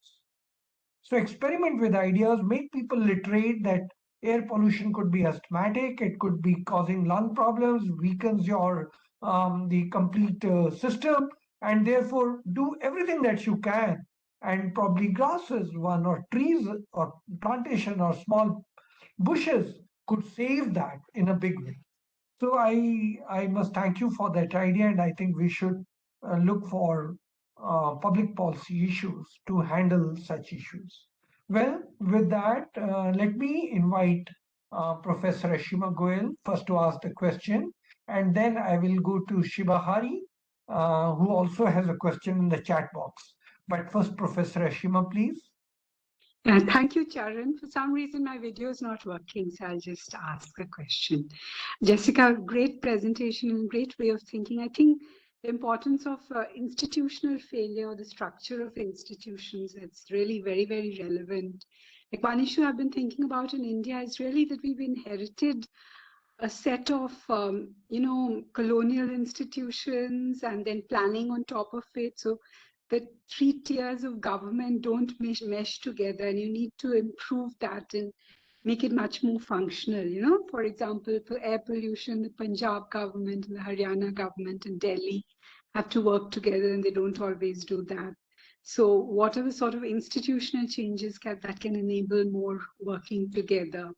So experiment with ideas, make people literate that air pollution could be asthmatic, it could be causing lung problems, weakens your the complete system, and therefore do everything that you can. And probably grasses, one or trees or plantation or small bushes could save that in a big way. So I must thank you for that idea, and I think we should look for public policy issues to handle such issues? Well, with that, let me invite Professor Ashima Goel first to ask the question, and then I will go to Shiba Hari, who also has a question in the chat box. But first, Professor Ashima, please. Thank you, Charan. For some reason, my video is not working, so I'll just ask a question. Jessica, great presentation and great way of thinking. I think the importance of institutional failure, the structure of institutions, it's really very, very relevant. Like one issue I've been thinking about in India is really that we've inherited a set of, colonial institutions and then planning on top of it. So the three tiers of government don't mesh together, and you need to improve that and make it much more functional. For example, for air pollution, the Punjab government and the Haryana government and Delhi have to work together, and they don't always do that. So what are the sort of institutional changes that can enable more working together?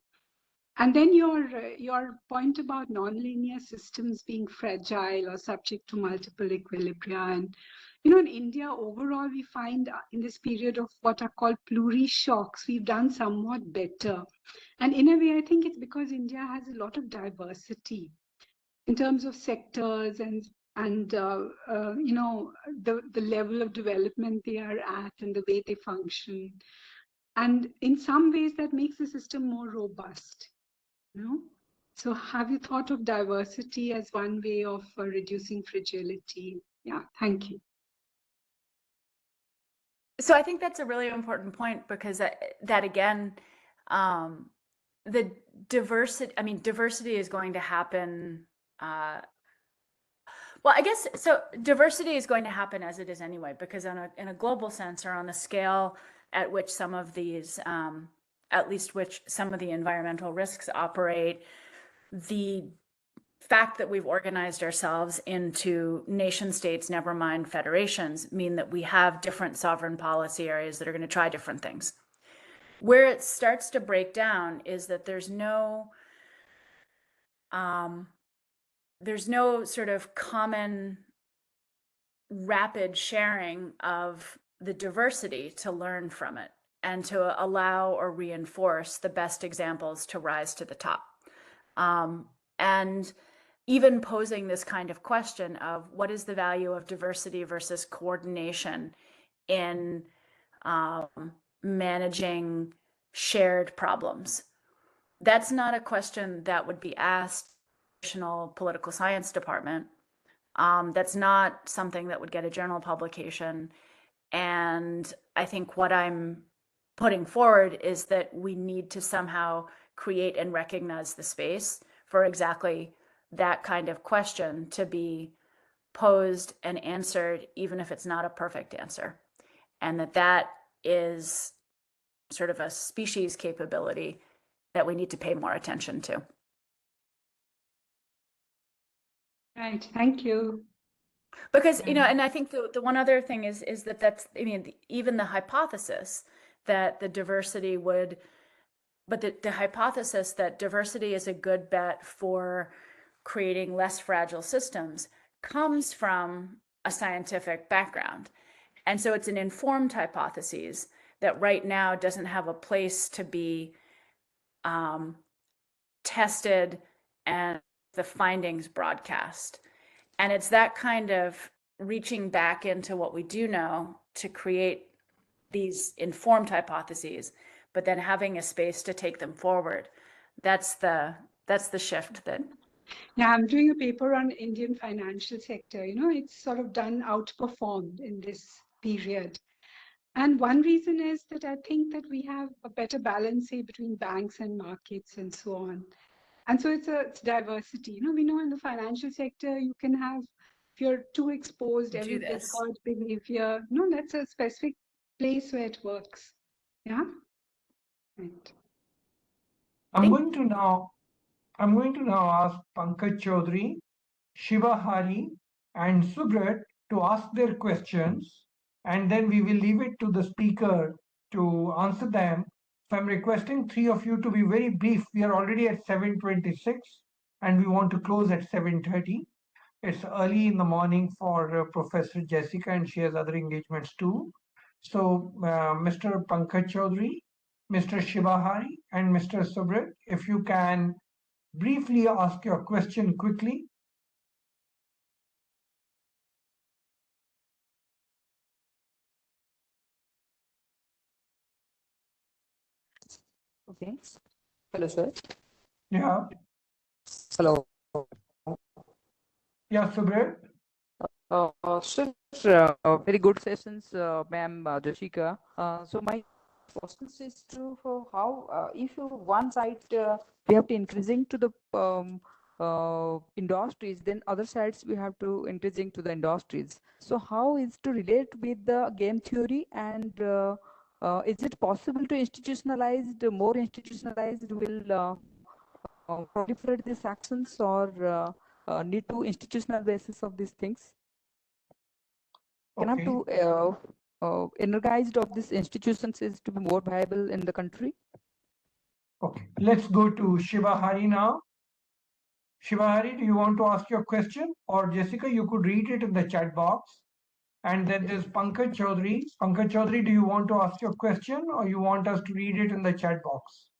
And then your point about nonlinear systems being fragile or subject to multiple equilibria. And in India overall, we find in this period of what are called pluri-shocks, we've done somewhat better. And in a way, I think it's because India has a lot of diversity in terms of sectors and the level of development they are at and the way they function. And in some ways, that makes the system more robust. So have you thought of diversity as one way of reducing fragility? Yeah, thank you. So I think that's a really important point, because that again, the diversity is going to happen. Well, I guess so. Diversity is going to happen as it is anyway, because in a global sense, or on the scale at which some of these, at least which some of the environmental risks operate, the fact that we've organized ourselves into nation states, never mind federations, mean that we have different sovereign policy areas that are going to try different things. Where it starts to break down is that there's no sort of common rapid sharing of the diversity to learn from it and to allow or reinforce the best examples to rise to the top. And even posing this kind of question of what is the value of diversity versus coordination in managing shared problems. That's not a question that would be asked in the traditional political science department. That's not something that would get a journal publication. And I think what I'm putting forward is that we need to somehow create and recognize the space for exactly that kind of question to be posed and answered, even if it's not a perfect answer. And that is sort of a species capability that we need to pay more attention to. Right, thank you. Because, and I think the one other thing is that's, even the hypothesis that the diversity would, but the hypothesis that diversity is a good bet for creating less fragile systems comes from a scientific background. And so it's an informed hypothesis that right now doesn't have a place to be tested and the findings broadcast. And it's that kind of reaching back into what we do know to create these informed hypotheses, but then having a space to take them forward. That's the shift that. Yeah, I'm doing a paper on Indian financial sector. It's sort of done outperformed in this period. And one reason is that I think that we have a better balance, say, between banks and markets and so on. And so it's diversity. We know in the financial sector, you can have, if you're too exposed, every discard behavior. No, that's a specific place where it works. Yeah. Right. I'm going to now ask Pankaj Chaudhary, Shiva Hari, and Subrat to ask their questions, and then we will leave it to the speaker to answer them. So I'm requesting three of you to be very brief. We are already at 7:26 and we want to close at 7:30. It's early in the morning for Professor Jessica, and she has other engagements too. So, Mr. Pankaj Chaudhary, Mr. Shivahari, and Mr. Subrat, if you can briefly ask your question quickly. Okay. Hello, sir. Yeah, Hello. yeah, Subrat. Sir, very good sessions, ma'am Jessica. So my question is to how, if you one side we have to increasing to the industries, then other sides we have to increasing to the industries. So how is to relate with the game theory, and is it possible to institutionalize, more institutionalized will proliferate these actions, or need to institutional basis of these things? Can have Okay, to energized of these institutions is to be more viable in the country. okay. Let's go to Shivahari now. Shivahari, do you want to ask your question? Or Jessica, you could read it in the chat box. And then there's Pankaj Chaudhary. Pankaj Chaudhary, do you want to ask your question or you want us to read it in the chat box?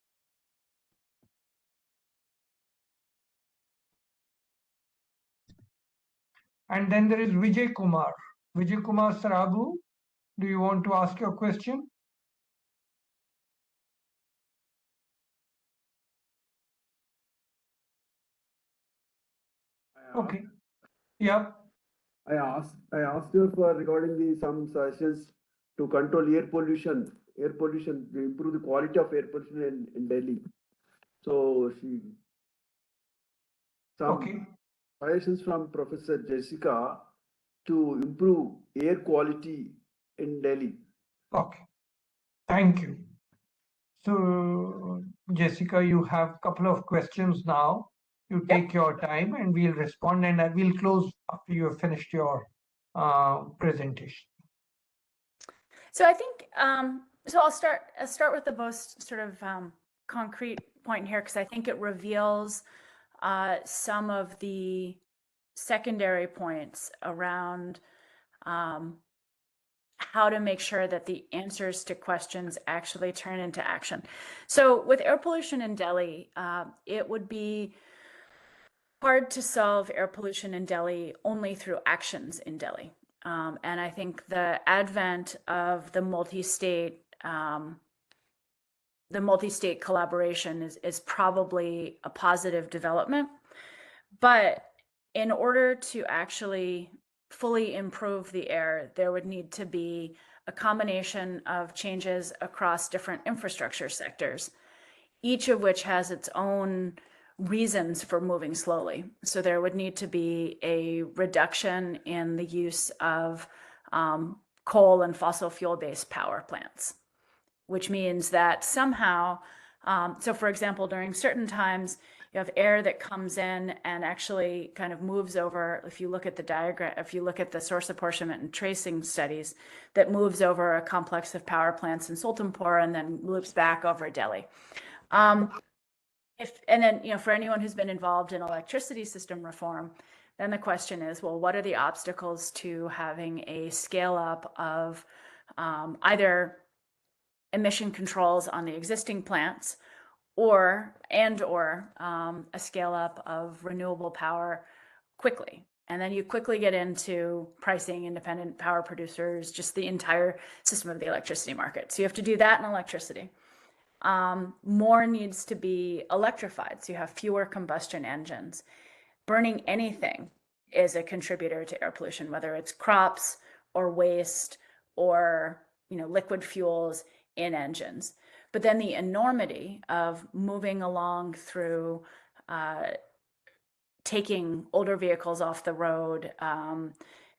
And then there is Vijay Kumar. Vijay Kumar Sarabu, do you want to ask your question? Okay. Yeah. I asked you for regarding some suggestions to control air pollution, to improve the quality of air pollution in Delhi. So some Okay. suggestions from Professor Jessica to improve air quality in Delhi. Okay. Thank you. So, Jessica, you have a couple of questions now. You Yep. take your time and we'll respond, and I will close after you have finished your presentation. So I think so. I'll start with the most sort of concrete point here because I think it reveals some of the secondary points around how to make sure that the answers to questions actually turn into action. So with air pollution in Delhi, it would be hard to solve air pollution in Delhi only through actions in Delhi. And I think the advent of the multi-state collaboration is probably a positive development. But in order to actually fully improve the air, there would need to be a combination of changes across different infrastructure sectors, each of which has its own reasons for moving slowly. So there would need to be a reduction in the use of coal and fossil fuel-based power plants, which means that somehow, so for example, during certain times, you have air that comes in and actually kind of moves over. If you look at the diagram, if you look at the source apportionment and tracing studies, that moves over a complex of power plants in Sultanpur and then loops back over Delhi. And then, for anyone who's been involved in electricity system reform, then the question is, well, what are the obstacles to having a scale up of either emission controls on the existing plants or a scale up of renewable power quickly. And then you quickly get into pricing independent power producers, just the entire system of the electricity market. So you have to do that in electricity. More needs to be electrified. So you have fewer combustion engines. Burning anything is a contributor to air pollution, whether it's crops or waste or liquid fuels in engines. But then the enormity of moving along through taking older vehicles off the road,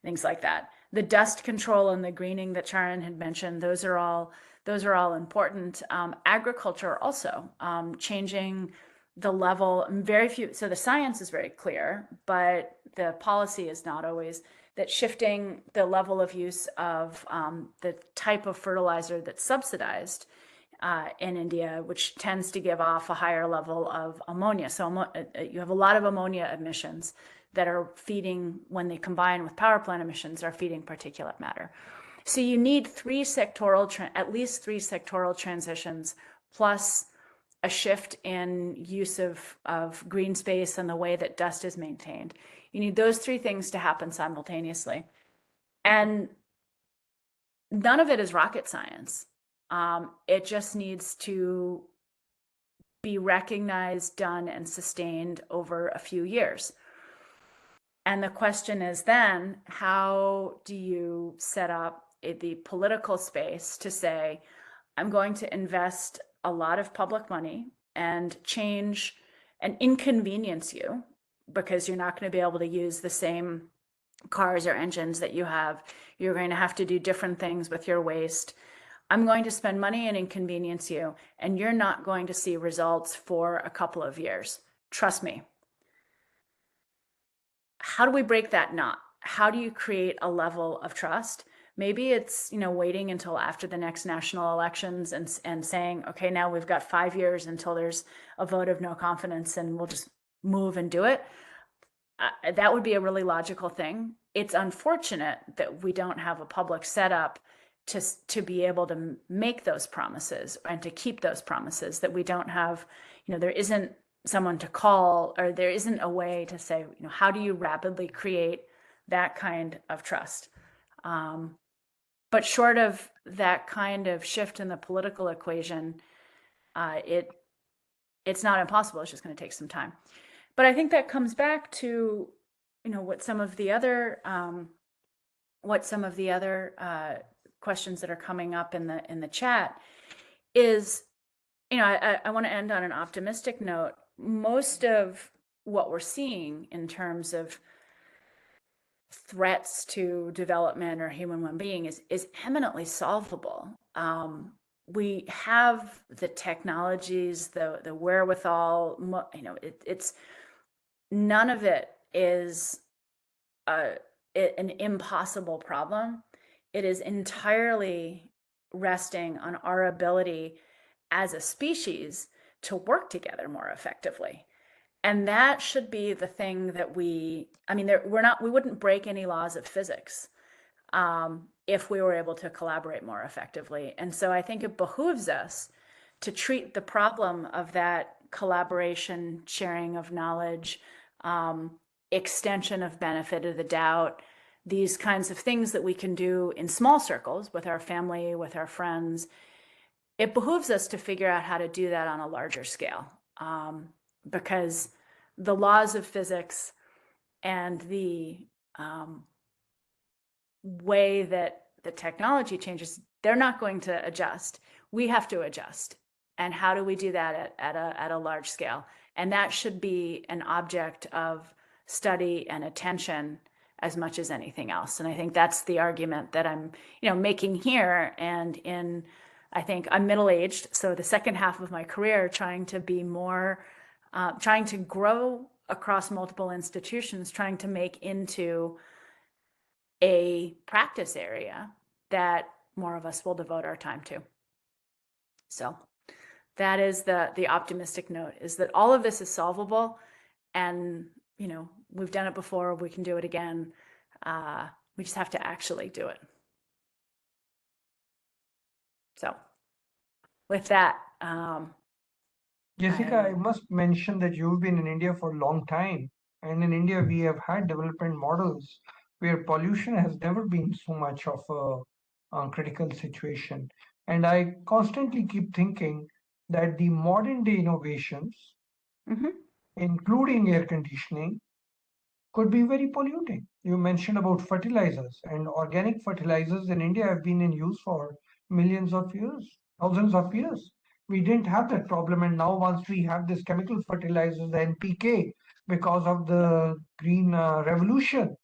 things like that. The dust control and the greening that Charan had mentioned, those are all important. Agriculture also, changing the level, so the science is very clear, but the policy is not always, that shifting the level of use of the type of fertilizer that's subsidized in India, which tends to give off a higher level of ammonia. So you have a lot of ammonia emissions that are feeding, when they combine with power plant emissions, are feeding particulate matter. So you need at least three sectoral transitions, plus a shift in use of green space and the way that dust is maintained. You need those three things to happen simultaneously. And none of it is rocket science. It just needs to be recognized, done, and sustained over a few years. And the question is then, how do you set up the political space to say, I'm going to invest a lot of public money and change and inconvenience you, because you're not going to be able to use the same cars or engines that you have. You're going to have to do different things with your waste. I'm going to spend money and inconvenience you, and you're not going to see results for a couple of years. Trust me. How do we break that knot? How do you create a level of trust? Maybe it's, waiting until after the next national elections and saying, okay, now we've got 5 years until there's a vote of no confidence and we'll just move and do it. That would be a really logical thing. It's unfortunate that we don't have a public setup to be able to make those promises and to keep those promises, that we don't have, there isn't someone to call, or there isn't a way to say, how do you rapidly create that kind of trust? But short of that kind of shift in the political equation, it's not impossible. It's just going to take some time. But I think that comes back to, what some of the other questions that are coming up in the chat is, I want to end on an optimistic note. Most of what we're seeing in terms of threats to development or human well-being is eminently solvable. We have the technologies, the wherewithal. It's none of it is an impossible problem. It is entirely resting on our ability as a species to work together more effectively. And that should be the thing that we wouldn't break any laws of physics if we were able to collaborate more effectively. And so I think it behooves us to treat the problem of that collaboration, sharing of knowledge, extension of benefit of the doubt, these kinds of things that we can do in small circles with our family, with our friends. It behooves us to figure out how to do that on a larger scale, because the laws of physics and the way that the technology changes, they're not going to adjust. We have to adjust. And how do we do that at a large scale? And that should be an object of study and attention as much as anything else. And I think that's the argument that I'm, making here. And I think I'm middle-aged, so the second half of my career, trying to be more, trying to grow across multiple institutions, trying to make into a practice area that more of us will devote our time to. So that is the optimistic note, is that all of this is solvable, and we've done it before, we can do it again. We just have to actually do it. So with that, Jessica, I must mention that you've been in India for a long time. And in India, we have had development models where pollution has never been so much of a critical situation. And I constantly keep thinking that the modern day innovations, including air conditioning, could be very polluting. You mentioned about fertilizers, and organic fertilizers in India have been in use for millions of years, thousands of years. We didn't have that problem, and now once we have this chemical fertilizers, the NPK, because of the green revolution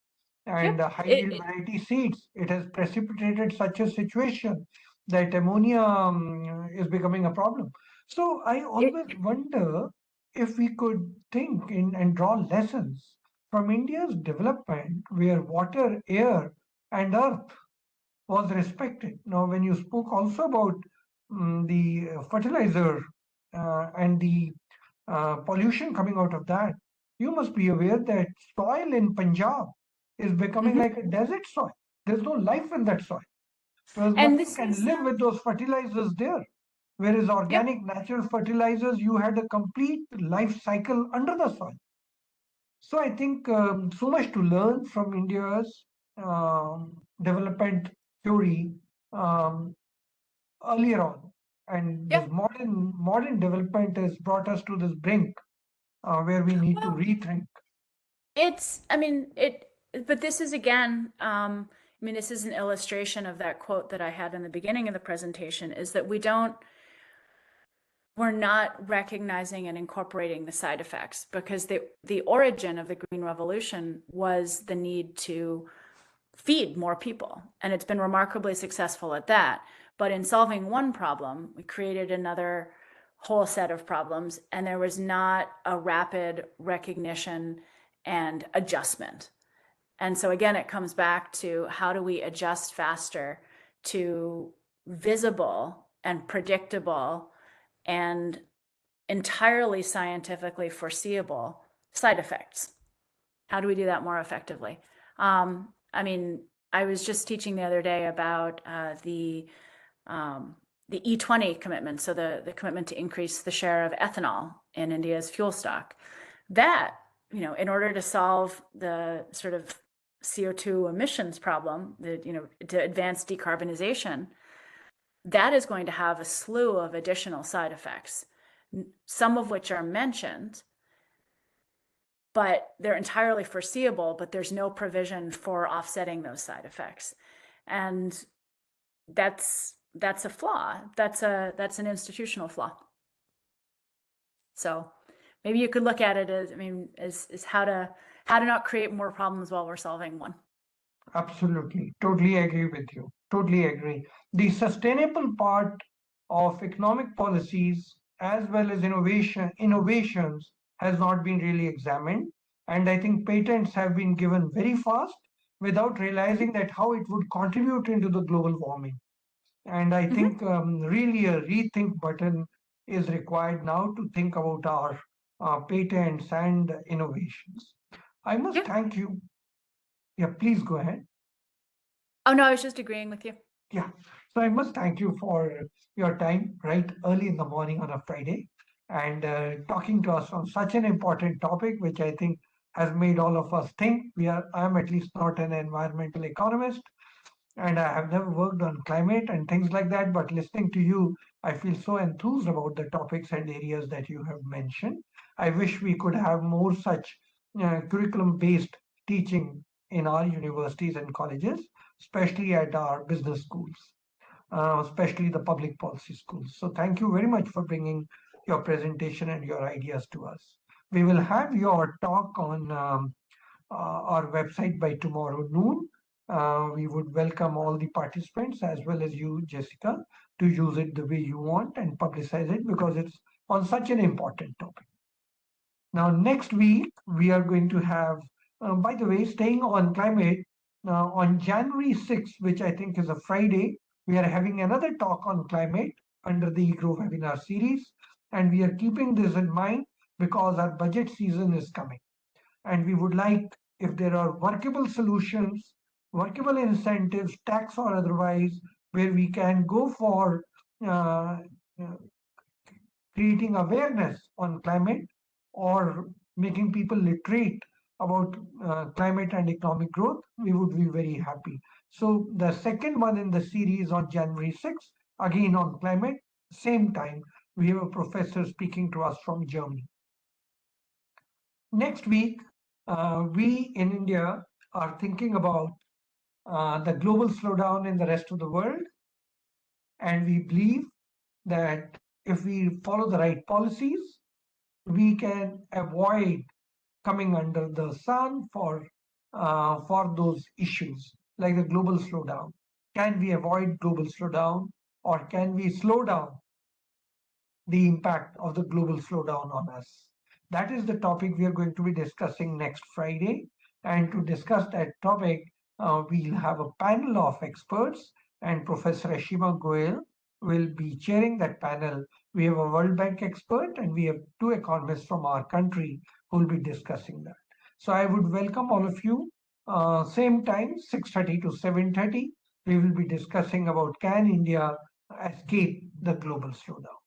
and high yield variety seeds, it has precipitated such a situation that ammonia is becoming a problem. So I always wonder if we could think and draw lessons from India's development, where water, air, and earth was respected. Now, when you spoke also about the fertilizer and the pollution coming out of that, you must be aware that soil in Punjab is becoming Mhm. like a desert soil. There's no life in that soil because And nothing this can is, live with those fertilizers there. Whereas yep. organic natural fertilizers, you had a complete life cycle under the soil. So I think so much to learn from India's development theory um, earlier on, and this Yep. modern development has brought us to this brink where we need to Well, rethink. but this is again, I mean, this is an illustration of that quote that I had in the beginning of the presentation, is that we're not recognizing and incorporating the side effects, because the origin of the Green Revolution was the need to feed more people. And it's been remarkably successful at that. But in solving one problem, we created another whole set of problems, and there was not a rapid recognition and adjustment. And so again, it comes back to how do we adjust faster to visible and predictable and entirely scientifically foreseeable side effects? How do we do that more effectively? I mean, I was just teaching the other day about the E20 commitment, so the commitment to increase the share of ethanol in India's fuel stock. That, you know, in order to solve the sort of CO2 emissions problem, to advance decarbonization, that is going to have a slew of additional side effects, some of which are mentioned, but they're entirely foreseeable, but there's no provision for offsetting those side effects. And that's a flaw. That's an institutional flaw. So maybe you could look at it as, I mean, as how to not create more problems while we're solving one. Absolutely, totally agree with you. Totally agree. The sustainable part of economic policies as well as innovations has not been really examined. And I think patents have been given very fast without realizing that how it would contribute into the global warming. And I Mhm. think really a rethink button is required now to think about our patents and innovations. I must Yeah. thank you. Yeah, please go ahead. Oh no, I was just agreeing with you. Yeah. So I must thank you for your time right early in the morning on a Friday and talking to us on such an important topic, which I think has made all of us think. I'm at least not an environmental economist, and I have never worked on climate and things like that. But listening to you, I feel so enthused about the topics and areas that you have mentioned. I wish we could have more such curriculum-based teaching in our universities and colleges, especially at our business schools, especially the public policy schools. So thank you very much for bringing your presentation and your ideas to us. We will have your talk on our website by tomorrow noon. We would welcome all the participants as well as you, Jessica, to use it the way you want and publicize it because it's on such an important topic. Now, next week, we are going to have, by the way, staying on climate, on January 6th, which I think is a Friday, we are having another talk on climate under the EGROW webinar series. And we are keeping this in mind because our budget season is coming. And we would like, if there are workable solutions, workable incentives, tax or otherwise, where we can go for uh, uh, creating awareness on climate or making people literate about climate and economic growth, we would be very happy. So the second one in the series on January 6th, again on climate, same time, we have a professor speaking to us from Germany. Next week, we in India are thinking about the global slowdown in the rest of the world. And we believe that if we follow the right policies, we can avoid coming under the sun for those issues like the global slowdown. Can we avoid global slowdown, or can we slow down the impact of the global slowdown on us? That is the topic we are going to be discussing next Friday. And to discuss that topic, we'll have a panel of experts, and Professor Ashima Goel will be chairing that panel. We have a World Bank expert, and we have two economists from our country who will be discussing that. So I would welcome all of you. Same time, 6:30 to 7:30, we will be discussing about can India escape the global slowdown.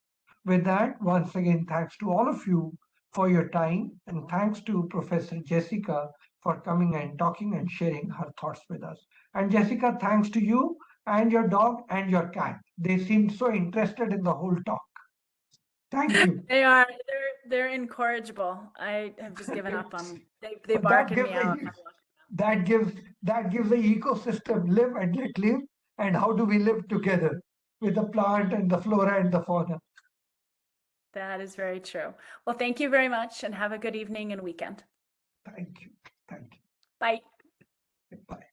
With that, once again, thanks to all of you for your time, and thanks to Professor Jessica for coming and talking and sharing her thoughts with us. And Jessica, thanks to you and your dog and your cat. They seemed so interested in the whole talk. Thank you. They are. They're incorrigible. I have just given up on them. They bark at me out. That gives the ecosystem live and let live. And how do we live together with the plant and the flora and the fauna? That is very true. Well, thank you very much and have a good evening and weekend. Thank you. Thank you. Bye. Bye.